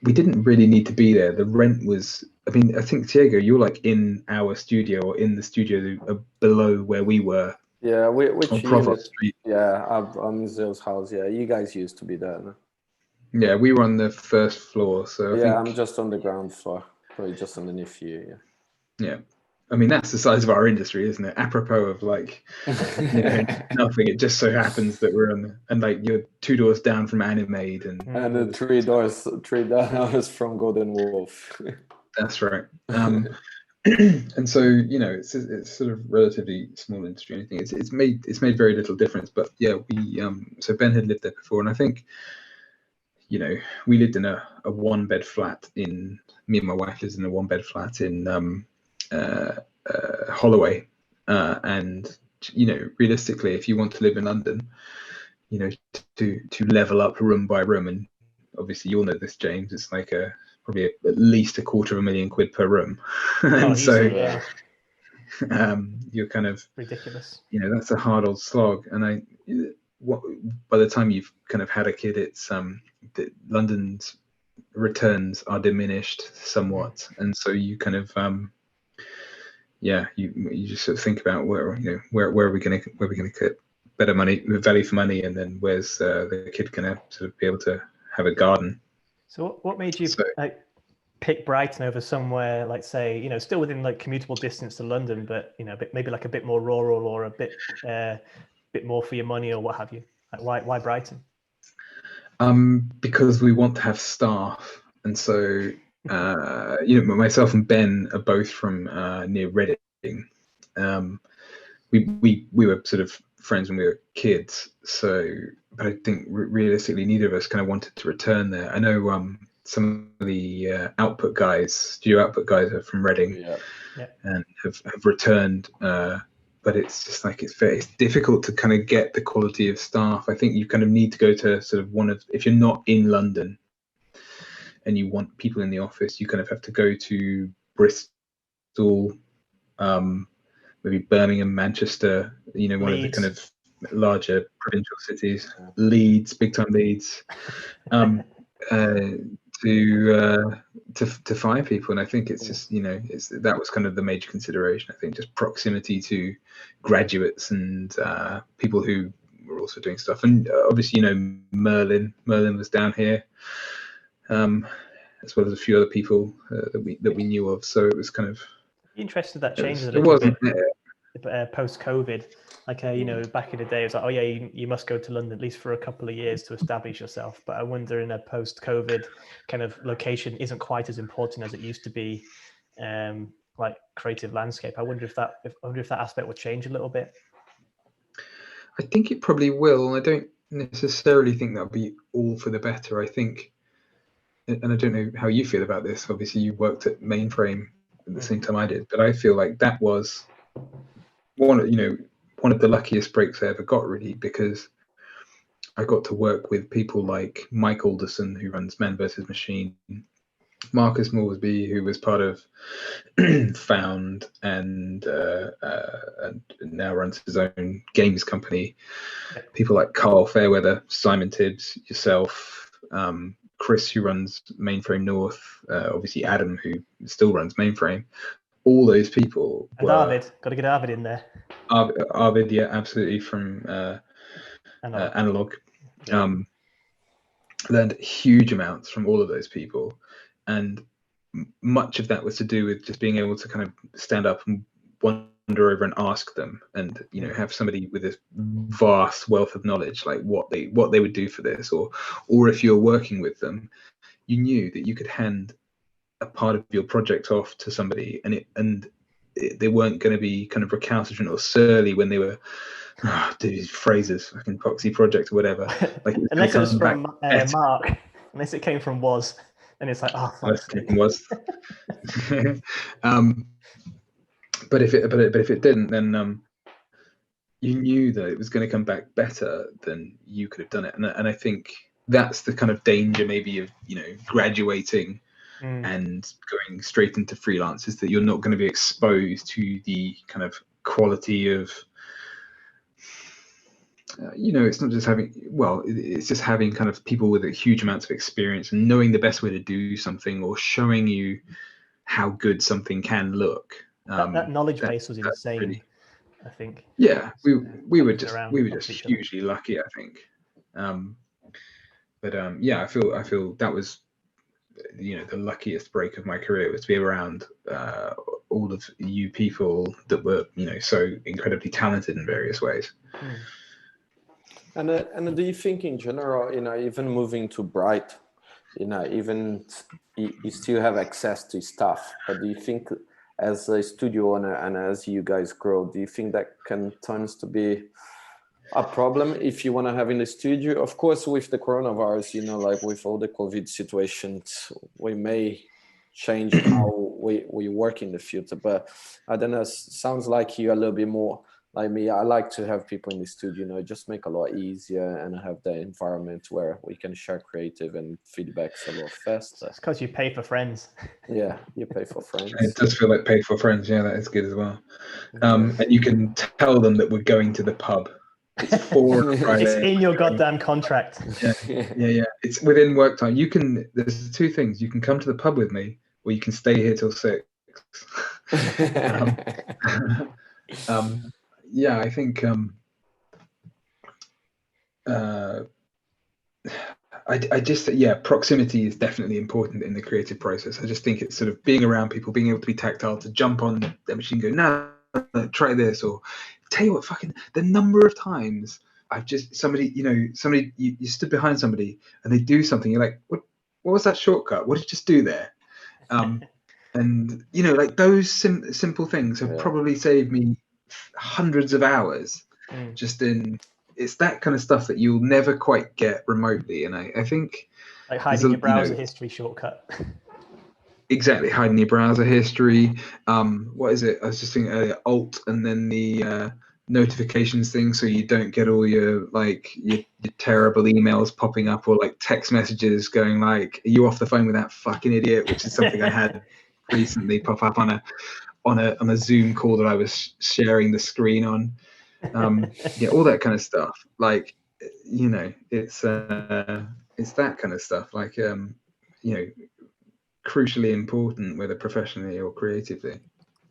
we didn't really need to be there. The rent was, I mean, I think, Diego, you're like in our studio or in the studio below where we were. Yeah, which on unit? Provost Street. Yeah, I'm Zill's house. Yeah, you guys used to be there. No? Yeah, we were on the first floor. So yeah, I I'm think, just on the ground floor, probably just underneath you. Yeah. yeah. I mean, that's the size of our industry, isn't it? Apropos of like, you know, nothing. It just so happens that we're on, and like you're 2 doors down from Animade, and And 3 doors from Golden Wolf. That's right. And so, you know, it's sort of relatively small industry. I think it's made very little difference. But yeah, we so Ben had lived there before, and I think, you know, we lived in a 1-bed flat in, me and my wife lived in a 1-bed flat in Holloway, and you know, realistically, if you want to live in London, you know, to level up room by room, and obviously you'll know this, James, it's like probably at least £250,000 per room. And easy, so yeah. you're kind of Ridiculous. You know, that's a hard old slog. And by the time you've kind of had a kid, it's London's returns are diminished somewhat, and so you kind of you just sort of think about where are we going to get better value for money, and then where's the kid going to sort of be able to have a garden. So what made you pick Brighton over somewhere like, say, you know, still within like commutable distance to London, but you know, maybe like a bit more rural or a bit more for your money or what have you? Like why Brighton? Because we want to have staff, and so you know, myself and Ben are both from near Reading. We were sort of friends when we were kids, so but I think realistically neither of us kind of wanted to return there. I know some of the studio output guys are from Reading, and have returned, but it's just like it's difficult to kind of get the quality of staff. I think you kind of need to go to sort of if you're not in London and you want people in the office, you kind of have to go to Bristol, maybe Birmingham, Manchester, you know, one of the kind of larger provincial cities, Leeds, big time Leeds, to fire people. And I think it's just, you know, that was kind of the major consideration. I think just proximity to graduates and people who were also doing stuff. And obviously, you know, Merlin was down here, as well as a few other people that we knew of. So it was kind of interested that changes a little bit post-COVID. Like, you know, Mm. back in the day, it was like, oh yeah, you must go to London at least for a couple of years to establish yourself. But I wonder, in a post-COVID kind of location, isn't quite as important as it used to be. Like creative landscape. I wonder if that aspect would change a little bit. I think it probably will. I don't necessarily think that'll be all for the better. I think, and I don't know how you feel about this. Obviously, you worked at Mainframe at the same time I did, but I feel like that was one of the luckiest breaks I ever got, really, because I got to work with people like Mike Alderson, who runs Man vs. Machine, Marcus Moresby, who was part of Found and now runs his own games company. People like Carl Fairweather, Simon Tibbs, yourself, Chris, who runs Mainframe North, obviously Adam, who still runs Mainframe. All those people. And Arvid, got to get Arvid in there. Arvid, yeah, absolutely, from Analog. Learned huge amounts from all of those people, and much of that was to do with just being able to kind of stand up and wander over and ask them, and you know, have somebody with this vast wealth of knowledge, like what they would do for this, or if you're working with them, you knew that you could hand a part of your project off to somebody, and they weren't going to be kind of recalcitrant or surly when they were, dude, Fraser's fucking proxy project or whatever. Like, unless it was from Mark, unless it came from Was, and it's like, oh, Was. But if it didn't, then you knew that it was going to come back better than you could have done it, and I think that's the kind of danger, maybe, of, you know, graduating and going straight into freelance, is that you're not going to be exposed to the kind of quality of, you know, it's not just having, well, it's just having kind of people with a huge amounts of experience and knowing the best way to do something, or showing you how good something can look. That knowledge base was that's insane, really, I think. yeah, we were Helping around we were helping just each other. hugely lucky, I think. But yeah, I feel that was, you know, the luckiest break of my career, was to be around all of you people that were, you know, so incredibly talented in various ways. And do you think in general, you know, even moving to Bright, you know, even you still have access to stuff, but do you think as a studio owner and as you guys grow, do you think that can turns to be a problem if you want to have in the studio? Of course, with the coronavirus, you know, like with all the COVID situations, we may change how we work in the future, but I don't know, sounds like you're a little bit more like me. I like to have people in the studio, you know, just make a lot easier and have the environment where we can share creative and feedbacks a lot faster. It's because you pay for friends. Yeah, you pay for friends. It does feel like paid for friends. Yeah, that is good as well. And you can tell them that we're going to the pub. It's 4 on Friday. It's in your goddamn contract. Yeah. It's within work time. You can. There's 2 things. You can come to the pub with me, or you can stay here till 6. Yeah, I think. I just, yeah, proximity is definitely important in the creative process. I just think it's sort of being around people, being able to be tactile, to jump on the machine, go, no, try this, or tell you what, fucking the number of times I've just somebody you stood behind somebody and they do something, you're like, what was that shortcut? What did you just do there? And you know, like those simple things have probably saved me hundreds of hours just in. It's that kind of stuff that you'll never quite get remotely, and I think like hiding your browser history shortcut. Exactly, hiding your browser history. What is it? I was just thinking earlier, Alt and then the notifications thing, so you don't get all your your terrible emails popping up, or like text messages going like, "Are you off the phone with that fucking idiot?" Which is something I had recently pop up on a Zoom call that I was sharing the screen on. Yeah, all that kind of stuff. Like, you know, it's that kind of stuff. Like, you know, crucially important, whether professionally or creatively.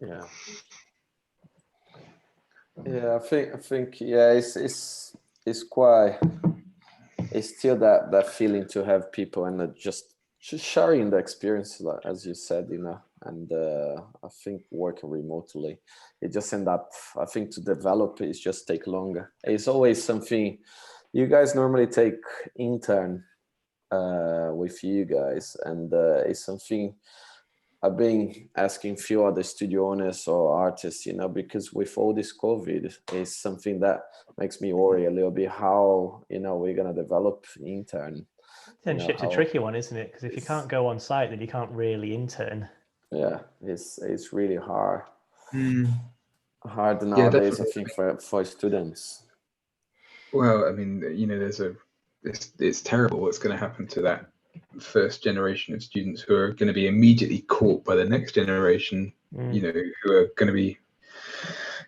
Yeah, I think yeah, it's quite, it's still that feeling to have people and just sharing the experience, as you said, you know. And I think working remotely, it just end up, I think to develop it just take longer. It's always something you guys normally take intern with you guys, and it's something I've been asking few other studio owners or artists, you know, because with all this COVID, it's something that makes me worry a little bit how, you know, we're gonna develop intern. Internship's a tricky one, isn't it? Because if you can't go on site, then you can't really intern. Yeah, it's really hard. Mm. Hard nowadays, I think, for students. Well, I mean, you know, it's terrible what's going to happen to that first generation of students who are going to be immediately caught by the next generation, you know, who are going to be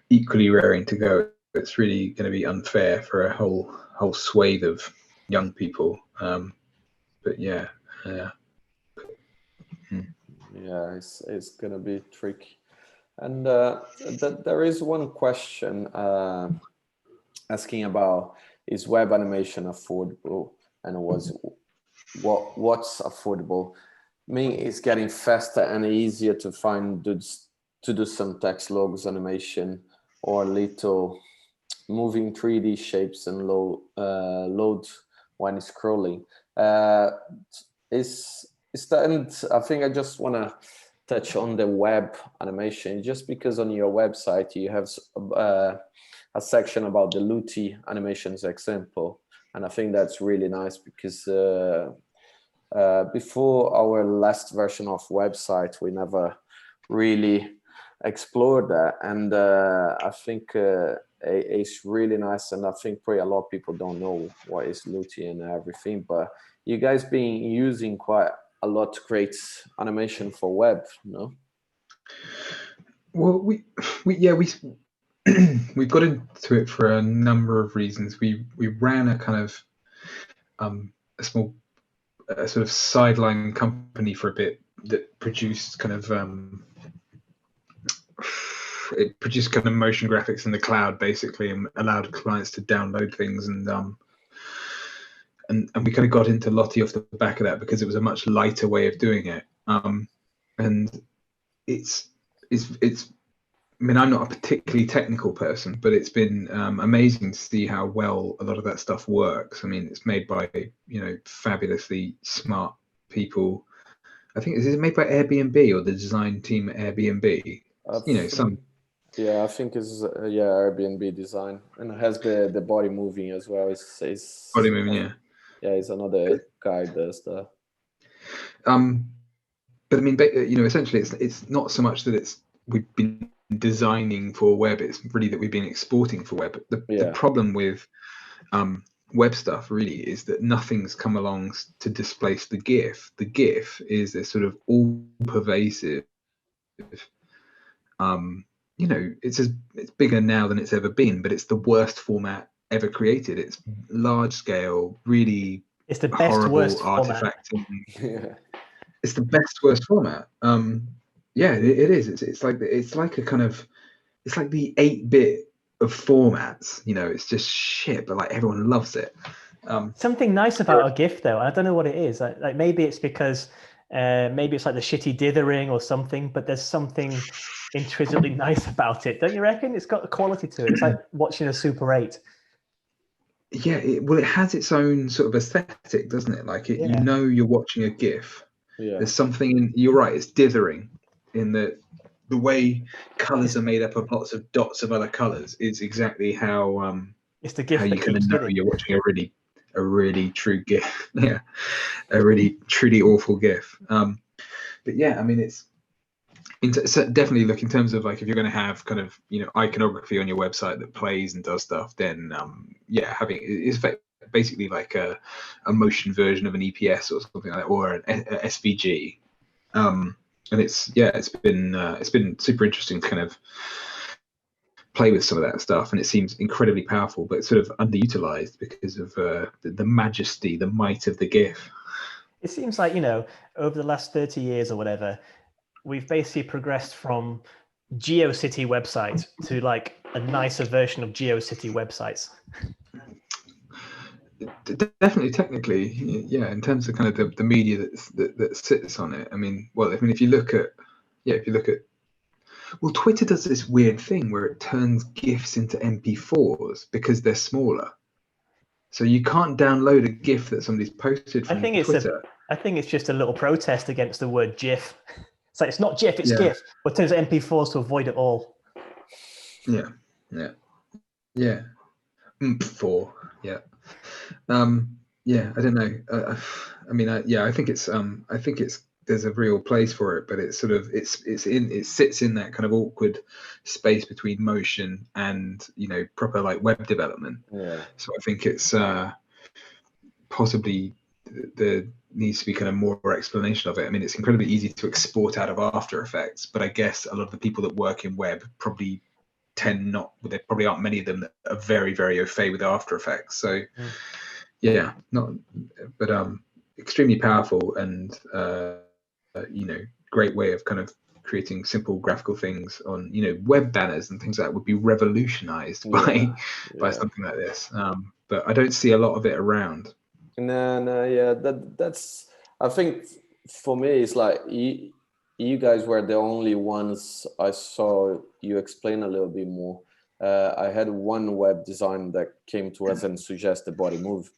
equally raring to go. It's really going to be unfair for a whole swathe of young people. But yeah. Yeah, it's going to be tricky. And there is one question asking about, is web animation affordable, and what's affordable? I mean, it's getting faster and easier to find dudes to do some text logos animation or little moving 3D shapes and load when scrolling. Is that, and I think I just want to touch on the web animation, just because on your website you have a section about the Looty animations example, and I think that's really nice because before our last version of website we never really explored that, and I think it's really nice, and I think probably a lot of people don't know what is Looty and everything, but you guys been using quite a lot to create animation for web, no? Well, we got into it for a number of reasons. We ran a kind of a small sort of sideline company for a bit that produced kind of it produced kind of motion graphics in the cloud basically, and allowed clients to download things, and we kind of got into Lottie off the back of that because it was a much lighter way of doing it. And it's I mean, I'm not a particularly technical person, but it's been amazing to see how well a lot of that stuff works. I mean, it's made by, fabulously smart people. I think, is it made by Airbnb or the design team at Airbnb? Yeah, I think it's Airbnb design, and it has the body moving as well. It's Body moving, yeah. Yeah, it's another guy does that. But I mean, essentially, it's not so much that we've been designing for web, it's really that we've been exporting for web. The problem with web stuff really is that nothing's come along to displace the GIF. The GIF is a sort of all-pervasive, it's bigger now than it's ever been, but it's the worst format ever created. It's large scale, really. It's the best horrible worst artifacting. Yeah. It's the best worst format. Yeah, it is. It's like a kind of, it's like the 8-bit of formats. It's just shit, but like everyone loves it. Something nice about a GIF though, I don't know what it is. Like maybe it's because maybe it's like the shitty dithering or something, but there's something intrinsically nice about it, don't you reckon? It's got a quality to it. It's like watching a Super 8. Yeah, it has its own sort of aesthetic, doesn't it? Like you're watching a GIF. Yeah. There's something you're right, it's dithering in the way colors are made up of lots of dots of other colors is exactly how it's the GIF how you that can keeps know spinning. you're watching a really true GIF. Yeah, a really truly awful GIF. But yeah, I mean, it's definitely, look, in terms of like, if you're going to have kind of iconography on your website that plays and does stuff, then having it's basically like a motion version of an EPS or something like that, or an SVG. And it's been super interesting to kind of play with some of that stuff, and it seems incredibly powerful, but it's sort of underutilized because of the majesty, the might of the GIF. It seems like, over the last 30 years or whatever, we've basically progressed from GeoCity websites to like a nicer version of GeoCity websites. Definitely, technically, yeah. In terms of kind of the media that sits on it, I mean, if you look at, well, Twitter does this weird thing where it turns GIFs into MP4s because they're smaller. So you can't download a GIF that somebody's posted from Twitter. I think it's just a little protest against the word GIF. It's like, it's not GIF, it's GIF. But it turns out MP4s to avoid it all. Yeah. MP4. Yeah. I don't know. I mean, I think it's there's a real place for it, but it's sort of it sits in that kind of awkward space between motion and proper like web development. Yeah. So I think it's possibly there needs to be kind of more explanation of it. I mean, it's incredibly easy to export out of After Effects, but I guess a lot of the people that work in web probably there probably aren't many of them that are very, very au fait with After Effects. So extremely powerful and great way of kind of creating simple graphical things on web banners and things like that would be revolutionized by something like this. But I don't see a lot of it around. That's I think for me it's like you guys were the only ones I saw you explain a little bit more. I had one web designer that came to us and suggested body move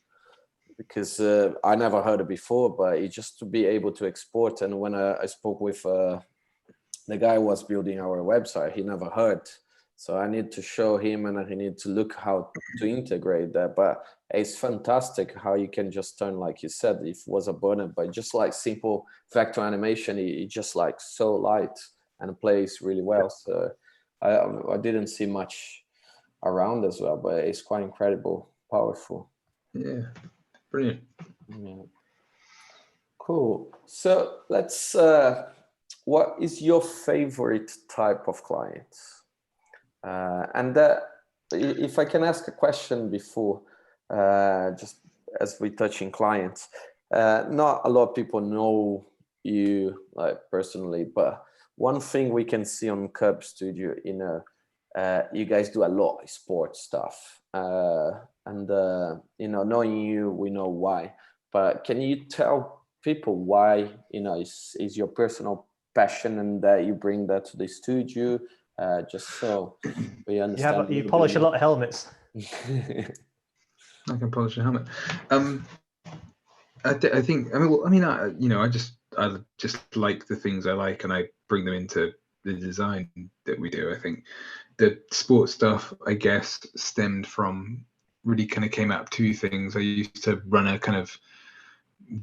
because I never heard it before, but it just to be able to export. And when I spoke with the guy who was building our website, he never heard. So I need to show him and I need to look how to integrate that. But it's fantastic how you can just turn, like you said, if it was a button, but just like simple vector animation, it just like so light and plays really well. So I didn't see much around as well, but it's quite incredible, powerful. Yeah, brilliant. Yeah. Cool. So let's, what is your favorite type of client? And if I can ask a question before, just as we touching clients, not a lot of people know you like personally, but one thing we can see on Cub Studio, you guys do a lot of sports stuff, and knowing you, we know why. But can you tell people why is your personal passion and that you bring that to the studio, just so we understand? You polish a lot of helmets. I can polish a helmet. I think. I just like the things I like, and I bring them into the design that we do. I think the sports stuff, I guess, stemmed from really kind of came out of two things. I used to run a kind of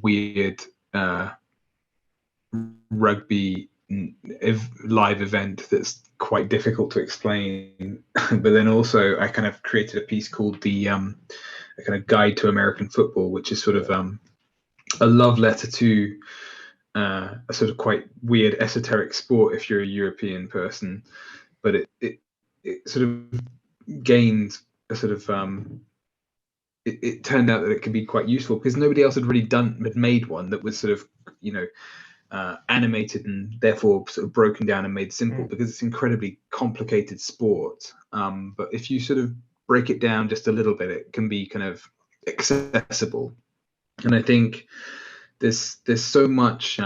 weird rugby live event that's quite difficult to explain, but then also I kind of created a piece called the a kind of guide to American football, which is sort of a love letter to a sort of quite weird esoteric sport if you're a European person, but it sort of gained a sort of it turned out that it could be quite useful because nobody else had really made one that was sort of animated and therefore sort of broken down and made simple, because it's incredibly complicated sport. But if you sort of break it down just a little bit, it can be kind of accessible. And I think there's so much,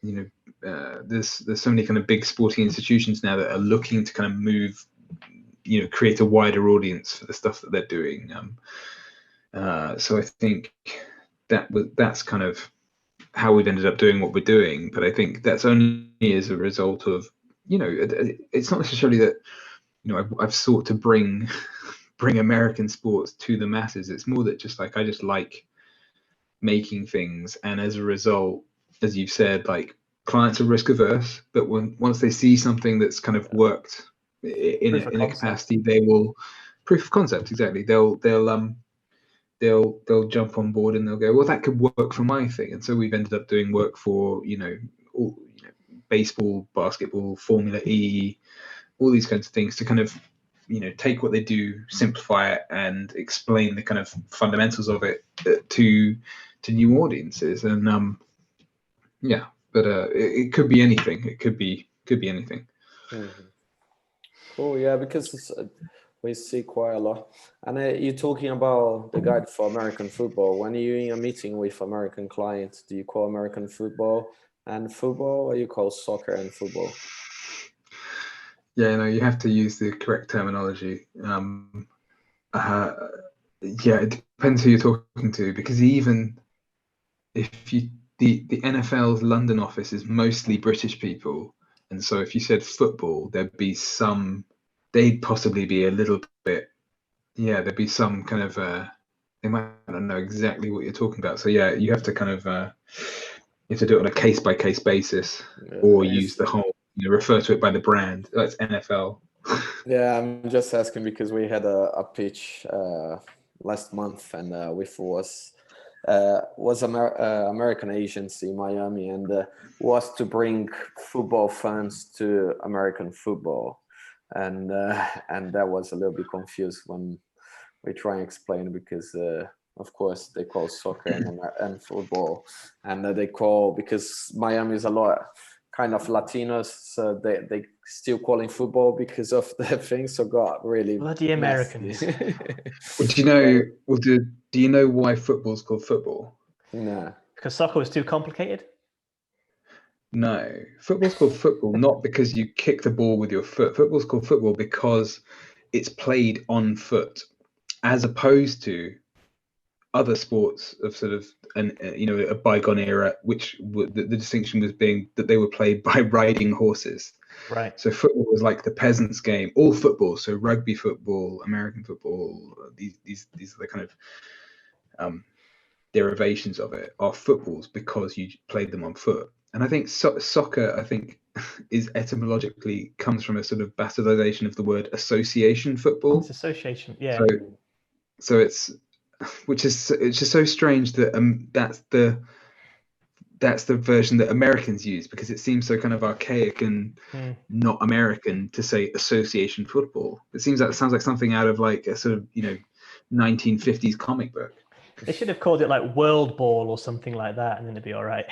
there's so many kind of big sporting institutions now that are looking to kind of move, create a wider audience for the stuff that they're doing. So I think that's kind of how we've ended up doing what we're doing. But I think that's only as a result of, it's not necessarily that, I've sought to bring American sports to the masses. It's more that just like I just like making things, and as a result, as you've said, like clients are risk averse, but once they see something that's kind of worked in a capacity, they will proof of concept, exactly. They'll jump on board and they'll go, well, that could work for my thing. And so we've ended up doing work for baseball, basketball, Formula E, all these kinds of things to kind of take what they do, simplify it, and explain the kind of fundamentals of it to new audiences. And it could be anything. It could be anything. Mm-hmm. Cool. Yeah, because we see quite a lot. And you're talking about the guide for American football. When you're in a meeting with American clients, do you call American football and football, or you call soccer and football? Yeah, you have to use the correct terminology. It depends who you're talking to, because even if the NFL's London office is mostly British people, and so if you said football, they'd possibly be a little bit, there'd be some kind of they might not know exactly what you're talking about. So yeah, you have to kind of you have to do it on a case by case basis, or use the whole, refer to it by the brand. That's NFL. Yeah, I'm just asking because we had a pitch last month, and was American agency in Miami, and was to bring football fans to American football, and that was a little bit confused when we try and explain, because of course they call soccer and football, and they call, because Miami is a lot kind of Latinos, so they still calling football because of the thing. So got really bloody Americans. Well, do you know why football's called football? No. Because soccer was too complicated? No, football's called football not because you kick the ball with your foot. Football's called football because it's played on foot, as opposed to other sports of sort of a bygone era, which the distinction was being that they were played by riding horses. Right. So football was like the peasants' game, all football. So rugby football, American football, these are the kind of derivations of it are footballs because you played them on foot. And I think soccer, is etymologically comes from a sort of bastardization of the word association football. It's association, yeah. So it's just so strange that that's that's the version that Americans use, because it seems so kind of archaic and not American to say association football. It sounds like something out of like a sort of 1950s comic book. They should have called it like World Ball or something like that, and then it'd be all right.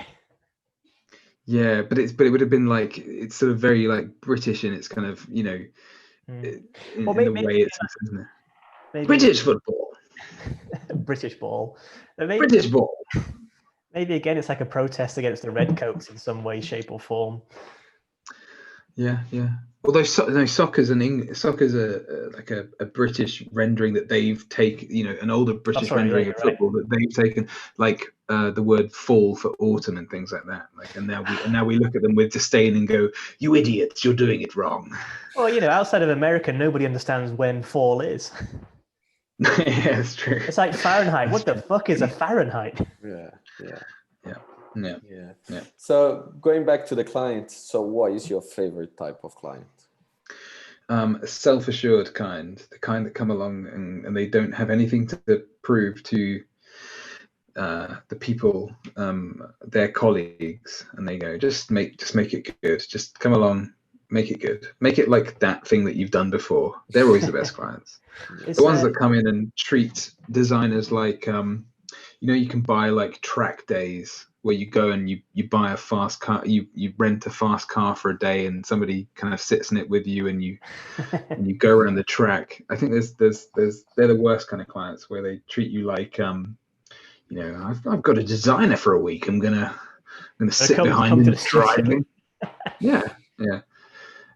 Yeah, but it would have been like, it's sort of very like British in its kind of in the way it's, isn't it? Maybe British football. British ball. British ball. Maybe again, it's like a protest against the redcoats in some way, shape, or form. Yeah. Although soccer's like a British rendering that they've taken, an older British rendering of football that they've taken, like the word fall for autumn and things like that. Like, and now we look at them with disdain and go, "You idiots, you're doing it wrong." Well, outside of America, nobody understands when fall is. Yeah, it's true. It's like Fahrenheit. What the fuck is a Fahrenheit? Yeah. So going back to the client, so what is your favorite type of client? A self-assured kind, the kind that come along and they don't have anything to prove to the people, their colleagues, and they go, just make it good. Just come along, make it good. Make it like that thing that you've done before. They're always the best clients. The ones that come in and treat designers like, you can buy like track days where you go and you buy a fast car, you rent a fast car for a day, and somebody kind of sits in it with you, and you go around the track. I think they're the worst kind of clients, where they treat you like, I've got a designer for a week. I'm gonna sit behind him driving. Yeah. And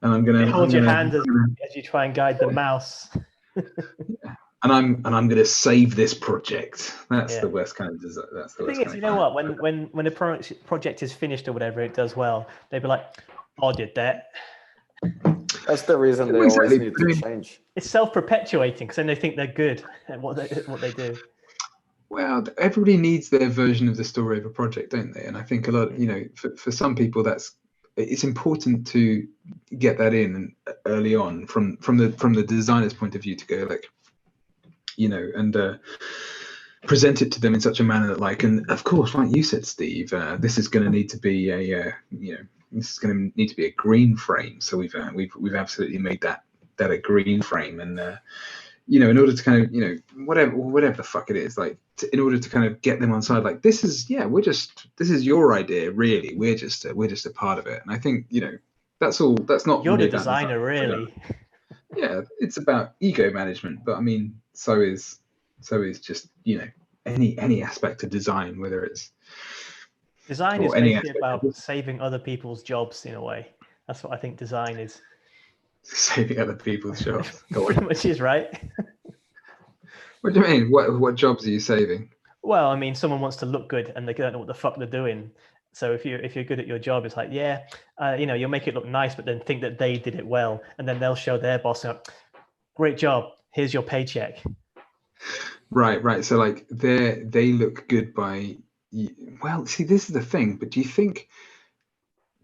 I'm gonna hold your hand as you try and guide the mouse. Yeah. And I'm going to save this project. That's the worst kind of design. That's the thing is, what? When a project is finished or whatever, it does well. They'd be like, "I did that." That's the reason they always need to change. It's self-perpetuating, because then they think they're good at what they do. Well, everybody needs their version of the story of a project, don't they? And I think a lot, for some people, it's important to get that in early on from the designer's point of view, to go like, and present it to them in such a manner that, like, and of course, like you said, Steve, this is going to need to be this is going to need to be a green frame. So we've absolutely made that a green frame, and in order to kind of whatever the fuck it is, like in order to kind of get them on side, like this is your idea, really. We're just a part of it, and I think that's all. That's not you're really the designer, really. Yeah, it's about ego management, but I mean, so is just any aspect of design, whether it's design is basically about saving other people's jobs in a way. That's what I think design is. Saving other people's jobs. Pretty much is, right? What do you mean? What jobs are you saving? Well, I mean, someone wants to look good and they don't know what the fuck they're doing. So if you're good at your job, it's like, you'll make it look nice, but then think that they did it well, and then they'll show their boss, great job, here's your paycheck. Right. So like they look good by, well, see, this is the thing, but do you think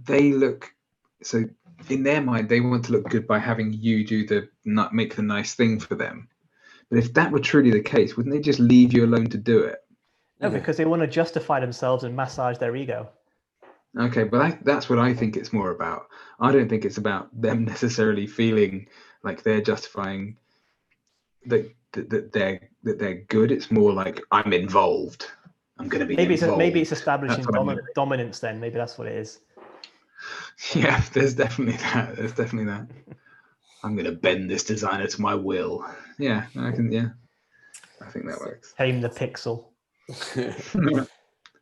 they look, so in their mind, they want to look good by having you make the nice thing for them? But if that were truly the case, wouldn't they just leave you alone to do it? No, because they want to justify themselves and massage their ego. Okay, but that's what I think it's more about. I don't think it's about them necessarily feeling like they're justifying that they're good. It's more like, I'm involved. I'm going to be involved. Maybe it's establishing dominance then. Maybe that's what it is. Yeah, there's definitely that. I'm going to bend this designer to my will. Yeah, I think that works. Tame the pixel.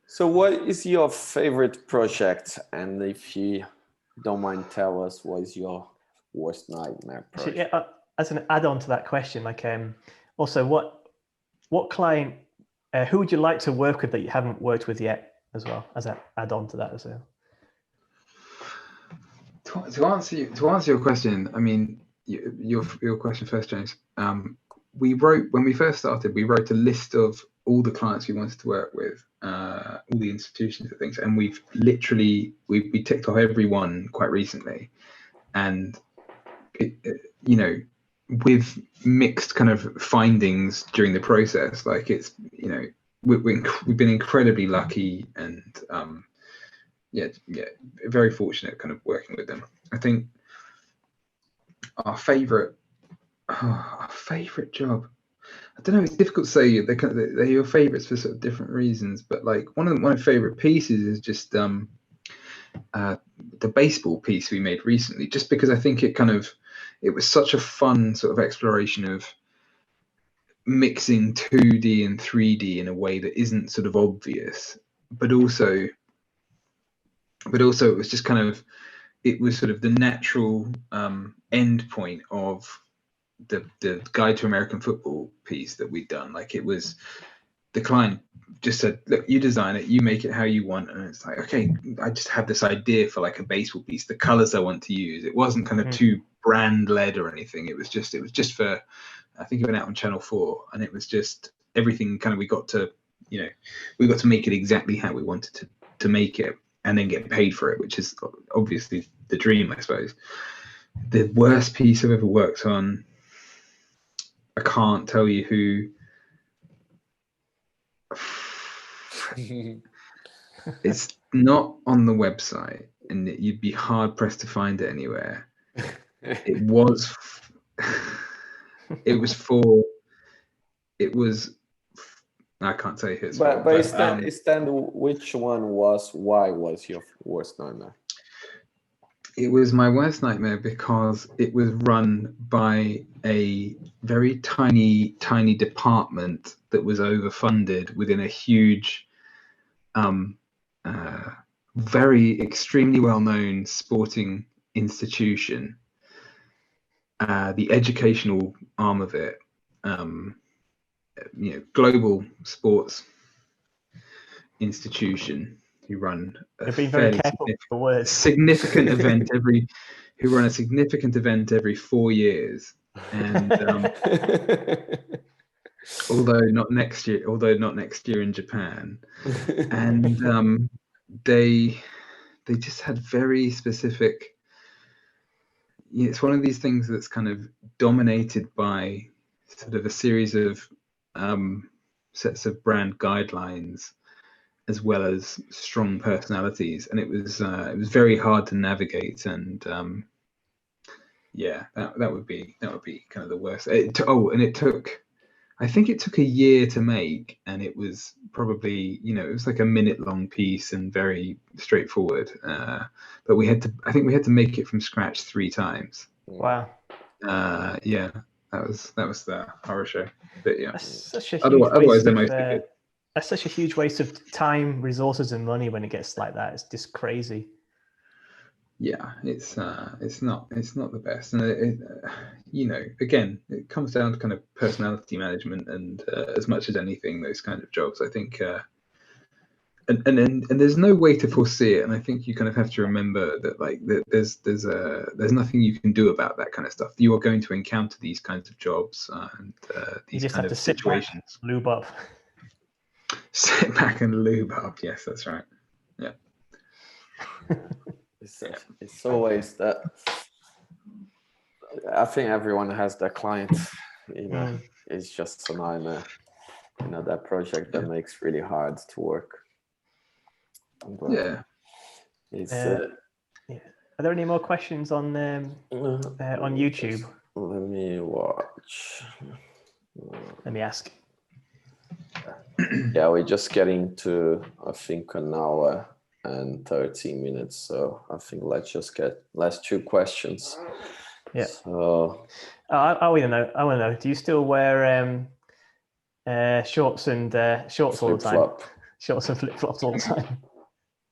So what is your favorite project? And if you don't mind, tell us, what is your worst nightmare project? So, as an add-on to that question, like also what client, who would you like to work with that you haven't worked with yet, as well, as an add-on to that as well? To answer your question, I mean, your question first, James. When we first started, we wrote a list of all the clients we wanted to work with, all the institutions and things, and we've literally we ticked off every one quite recently, and with mixed kind of findings during the process. Like, it's we've been incredibly lucky, and very fortunate kind of working with them. I think our favorite job, I don't know, it's difficult to say. They're your favorites for sort of different reasons, but like one of my favorite pieces is just the baseball piece we made recently, just because I think it was such a fun sort of exploration of mixing 2D and 3D in a way that isn't sort of obvious, but also it was just it was sort of the natural end point of the Guide to American Football piece that we'd done. Like, it was, the client just said, look, you design it, you make it how you want. And it's like, okay, I just have this idea for like a baseball piece, the colors I want to use. It wasn't kind of too brand led or anything. It was just for, I think it went out on Channel 4, and it was just everything we got to make it exactly how we wanted to make it, and then get paid for it, which is obviously the dream, I suppose. The worst piece I've ever worked on, I can't tell you who. It's not on the website, and you'd be hard pressed to find it anywhere. It was I can't tell you who it's for. But Stan, which one why was your worst nightmare? It was my worst nightmare because it was run by a very tiny department that was overfunded within a huge, very extremely well-known sporting institution. The educational arm of it, global sports institution, who run a significant event every 4 years, and although not next year in Japan, and they just had very specific. It's one of these things that's kind of dominated by sort of a series of sets of brand guidelines, as well as strong personalities, and it was very hard to navigate. And that would be kind of the worst. I think it took a year to make, and it was probably, it was like a minute-long piece and very straightforward. But I think we had to make it from scratch 3 times. Wow. That was the horror show. But yeah, that's such a huge otherwise they're mostly good. That's such a huge waste of time, resources, and money when it gets like that. It's just crazy. Yeah, it's not the best, and again, it comes down to kind of personality management, and as much as anything, those kind of jobs, I think, and there's no way to foresee it, and I think you kind of have to remember that there's nothing you can do about that kind of stuff. You are going to encounter these kinds of jobs and these kind of situations. Sit back, lube up. Sit back and lube up. Yes, that's right. Yeah. It's always that. I think everyone has their clients. It's just a nightmare. That project that makes really hard to work. Are there any more questions on YouTube? Let me watch. Let me ask. Yeah, we're just getting to, I think, an hour and 13 minutes. So I think let's just get last 2 questions. Yeah. So I want to know. Do you still wear shorts and shorts all the time? Shorts and flip flops all the time.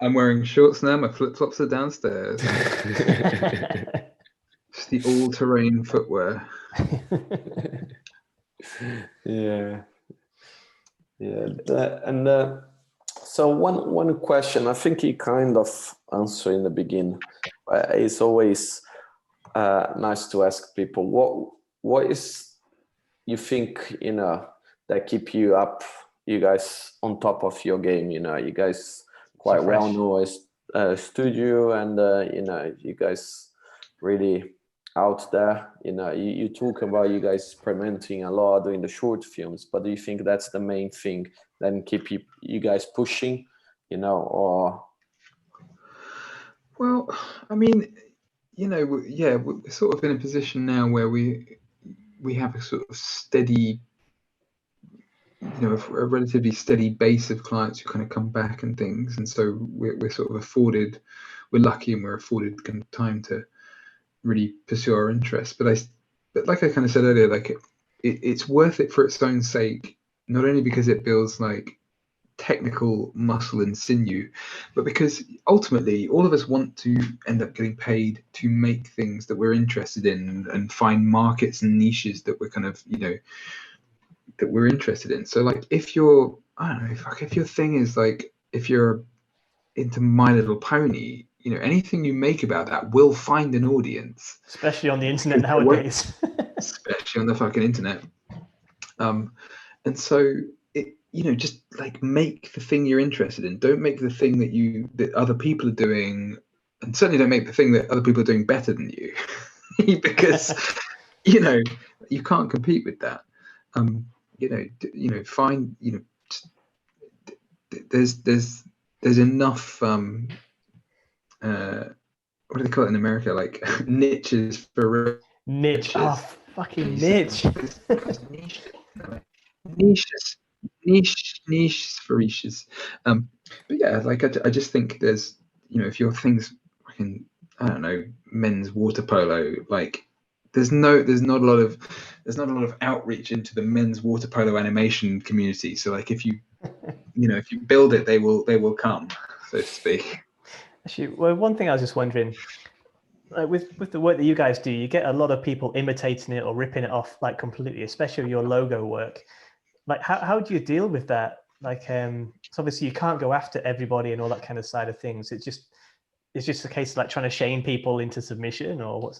I'm wearing shorts now. My flip flops are downstairs. Just the all-terrain footwear. Yeah. So one question, I think you kind of answered in the beginning. It's always nice to ask people what is you think that keep you up, you guys on top of your game. You guys quite well know as studio, and you guys really out there. You talk about you guys experimenting a lot, doing the short films, but do you think that's the main thing that keep you guys pushing, or Well, I mean, yeah, we're sort of in a position now where we have a sort of steady, a relatively steady base of clients who kind of come back and things, and so we're sort of afforded, we're lucky and we're afforded kind of time to really pursue our interests. But like I kind of said earlier, like it's worth it for its own sake, not only because it builds like technical muscle and sinew, but because ultimately all of us want to end up getting paid to make things that we're interested in and find markets and niches that we're kind of, that we're interested in. So like if you're, I don't know, if your thing is like, if you're into My Little Pony, anything you make about that will find an audience. Especially on the internet nowadays. Especially on the fucking internet. And so just like make the thing you're interested in. Don't make the thing that other people are doing, and certainly don't make the thing that other people are doing better than you, because you can't compete with that. Find there's enough what do they call it in America, like niches for niche. Oh, fucking niche. Niches for riches. But yeah, like I just think there's, if your thing's fucking, I don't know, men's water polo, like there's not a lot of outreach into the men's water polo animation community. So like if you if you build it, they will come, so to speak. Actually, well, one thing I was just wondering, like with the work that you guys do, you get a lot of people imitating it or ripping it off like completely, especially your logo work. Like how do you deal with that? Like so obviously you can't go after everybody and all that kind of side of things. It's just a case of like trying to shame people into submission, or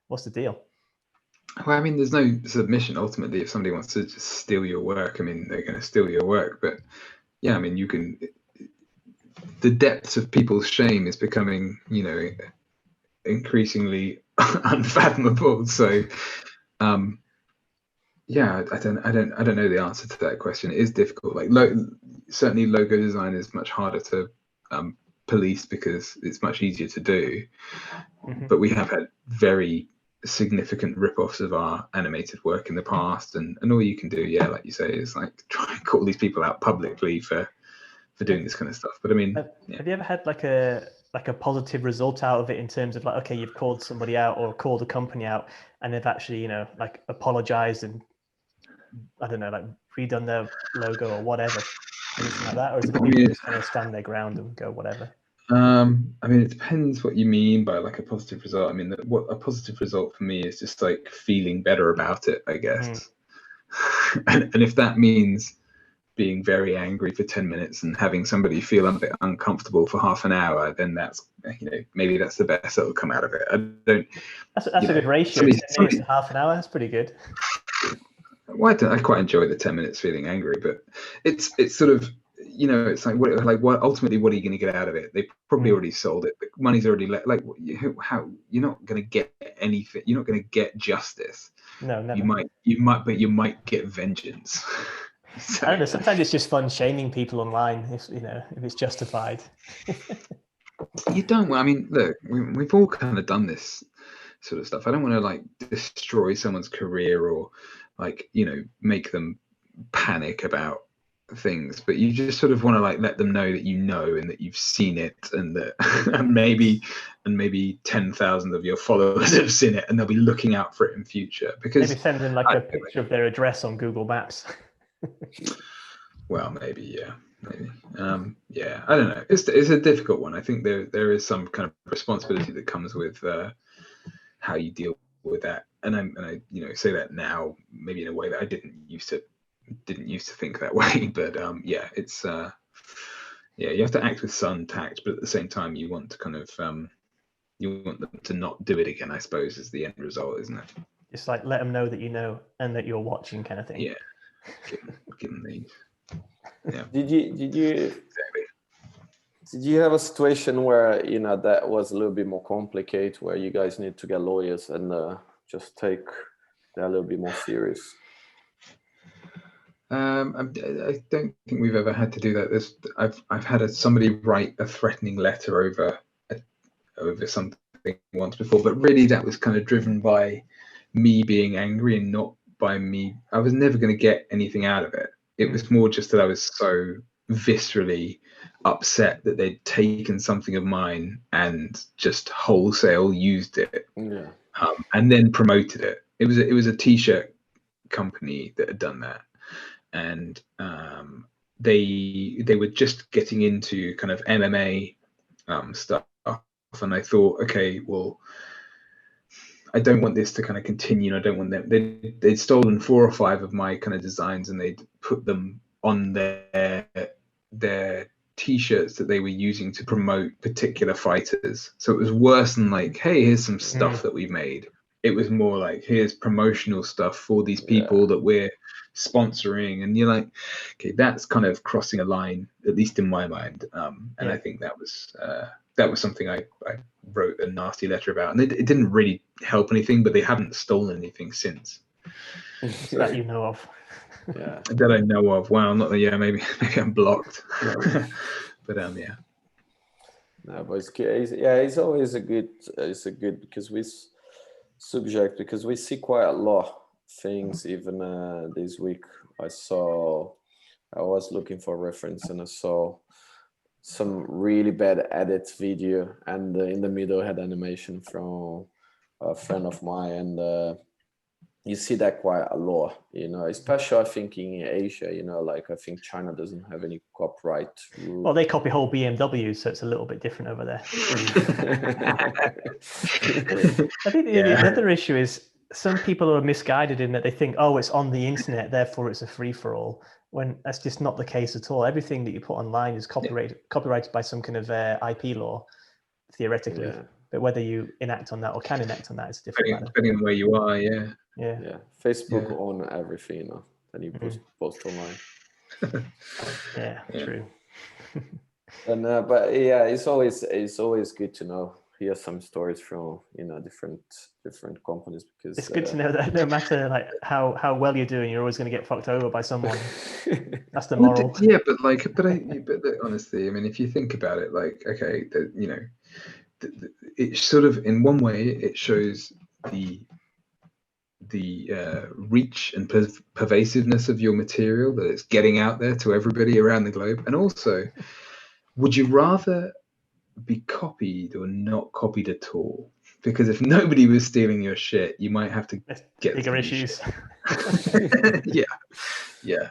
what's the deal? Well, I mean, there's no submission ultimately. If somebody wants to just steal your work, I mean, they're going to steal your work. But yeah, I mean, the depths of people's shame is becoming, increasingly unfathomable. So, yeah, I don't know the answer to that question. It is difficult. Like, certainly logo design is much harder to police because it's much easier to do. Mm-hmm. But we have had very significant rip-offs of our animated work in the past, and all you can do, yeah, like you say, is like try and call these people out publicly for doing this kind of stuff. But I mean, have you ever had like a positive result out of it in terms of like, okay, you've called somebody out or called a company out and they've actually, like apologized and I don't know, like redone their logo or whatever, anything like that? Or is it people just kind of stand their ground and go whatever? I mean, it depends what you mean by like a positive result. I mean, what a positive result for me is just like feeling better about it, I guess. And if that means being very angry for 10 minutes and having somebody feel a bit uncomfortable for half an hour, then that's, maybe that's the best that'll come out of it. I don't. That's a good ratio. 10 minutes to half an hour. That's pretty good. Well, I quite enjoy the 10 minutes feeling angry, but it's sort of, it's like what ultimately, what are you going to get out of it? They probably already sold it. The money's already how you're not going to get anything. You're not going to get justice. No, never. You might get vengeance. So. I don't know. Sometimes it's just fun shaming people online if it's justified. You don't. Well, I mean, look, we've all kind of done this sort of stuff. I don't want to like destroy someone's career or like make them panic about things, but you just sort of want to like let them know that and that you've seen it, and that and maybe 10,000 of your followers have seen it and they'll be looking out for it in future. Because maybe send them like a picture of their address on Google Maps. Well, maybe, yeah. Yeah, I don't know. It's a difficult one. I think there is some kind of responsibility that comes with how you deal with that, and I say that now maybe in a way that I didn't used to think that way. But yeah, it's you have to act with some tact, but at the same time you want to kind of you want them to not do it again, I suppose, is the end result, isn't it? Just like let them know that and that you're watching, kind of thing. Yeah. Give them these. Yeah. Did you have a situation where that was a little bit more complicated, where you guys need to get lawyers and just take that a little bit more serious? I don't think we've ever had to do that. I've had somebody write a threatening letter over over something once before, but really that was kind of driven by me being angry and not by me. I was never going to get anything out of it. It was more just that I was so viscerally upset that they'd taken something of mine and just wholesale used it, and then promoted it. It was a t-shirt company that had done that, and they were just getting into kind of MMA stuff, and I thought, okay, well, I don't want this to kind of continue. I don't want them. They'd stolen 4 or 5 of my kind of designs, and they'd put them on their t-shirts that they were using to promote particular fighters. So it was worse than like, hey, here's some stuff that we've made. It was more like, here's promotional stuff for these people that we're sponsoring, and you're like, okay, that's kind of crossing a line, at least in my mind. And I think that was something I wrote a nasty letter about, and it didn't really help anything, but they haven't stolen anything since. That you know of. Yeah. That I know of. Well, not maybe I'm blocked. But yeah. No, but it's always a good. It's a good because because we see quite a lot of things. Even this week, I was looking for reference, and I saw some really bad edit video, and in the middle had animation from a friend of mine, and you see that quite a lot, especially I think in Asia, like I think China doesn't have any copyright rule. Well, they copy whole BMWs, so it's a little bit different over there. I think the other issue is some people are misguided in that they think, oh, it's on the internet, therefore it's a free-for-all, when that's just not the case at all. Everything that you put online is copyrighted by some kind of IP law, theoretically. Yeah. But whether you enact on that or can enact on that is a different matter. Depending on where you are, Yeah. Facebook own everything, that you post online. True. And but it's always good to hear some stories from different companies, because it's good to know that no matter like how well you're doing, you're always going to get fucked over by someone. That's the moral. Yeah, but honestly, I mean, if you think about it, like, okay, it sort of, in one way, it shows the reach and pervasiveness of your material, that it's getting out there to everybody around the globe. And also, would you rather be copied or not copied at all? Because if nobody was stealing your shit, you might have to get bigger issues. Yeah,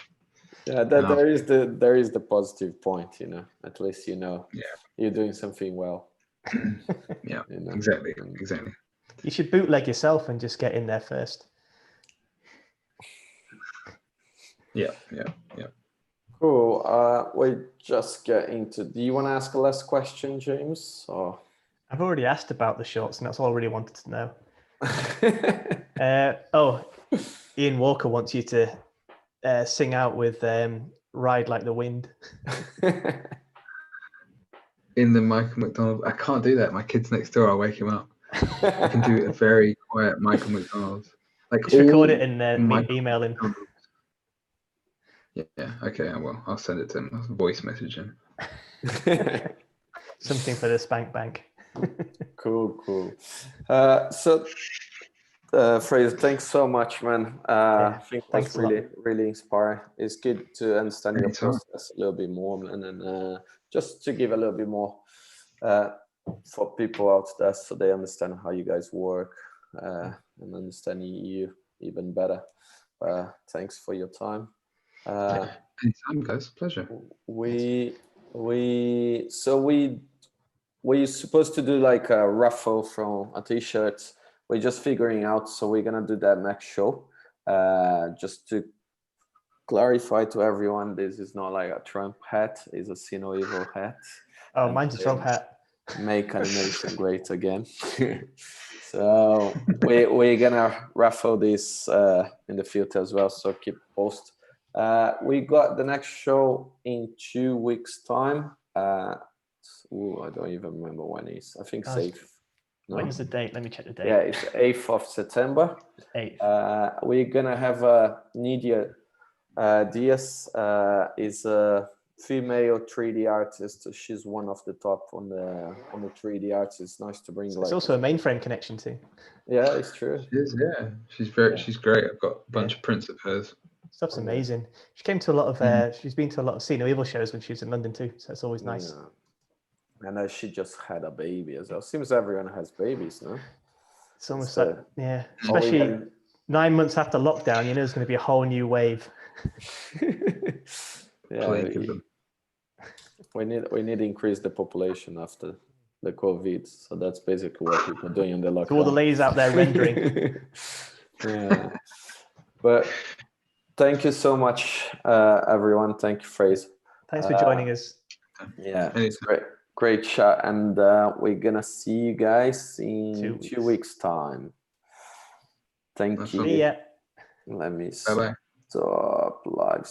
there is the positive point, at least you're doing something well. Exactly. You should bootleg yourself and just get in there first. Yeah. Cool. We just get into. Do you want to ask a last question, James? Or I've already asked about the shorts, and that's all I really wanted to know. Ian Walker wants you to sing out with "Ride Like the Wind." In the Michael McDonald. I can't do that. My kid's next door. I'll wake him up. I can do a very quiet Michael McDonald. Like, just record it and email him. Yeah. Okay. I'll send it to him. I'll voice message him. Something for the Spank Bank. Cool. So, Fraser, thanks so much, man. I think that's really inspiring. It's good to understand your process a little bit more, and then just to give a little bit more for people out there, so they understand how you guys work and understand you even better. Thanks for your time. Anytime, guys. Pleasure. We're supposed to do like a raffle from a t-shirt. We're just figuring out, so we're gonna do that next show. Just to clarify to everyone, this is not like a Trump hat; it's a See No Evil hat. Oh, mine's a Trump hat. Make animation great again. So we're gonna raffle this in the future as well. So keep post. We got the next show in 2 weeks' time. I don't even remember when it is. I think it's 8th. No? When's the date? Let me check the date. Yeah, it's 8th of September. 8th. We're gonna have Nidia Diaz is female 3D artist. She's one of the top on the 3D artists. It's nice to bring. It's also a mainframe connection too. Yeah, it's true. She is, yeah. She's great. I've got a bunch of prints of hers. Stuff's amazing. She came to a lot of she's been to a lot of See No Evil shows when she was in London too, so it's always nice. Yeah. And she just had a baby as well. Seems everyone has babies, no? It's almost like, especially 9 months after lockdown, you know, there's going to be a whole new wave. We need to increase the population after the COVID. So that's basically what people are doing in the lockdown. So all the ladies out there rendering. Yeah. But thank you so much, everyone. Thank you, Fraser. Thanks for joining us. Yeah, it's great chat. And we're going to see you guys in 2 weeks' time. Thank you. See ya. Let me Bye-bye. stop live.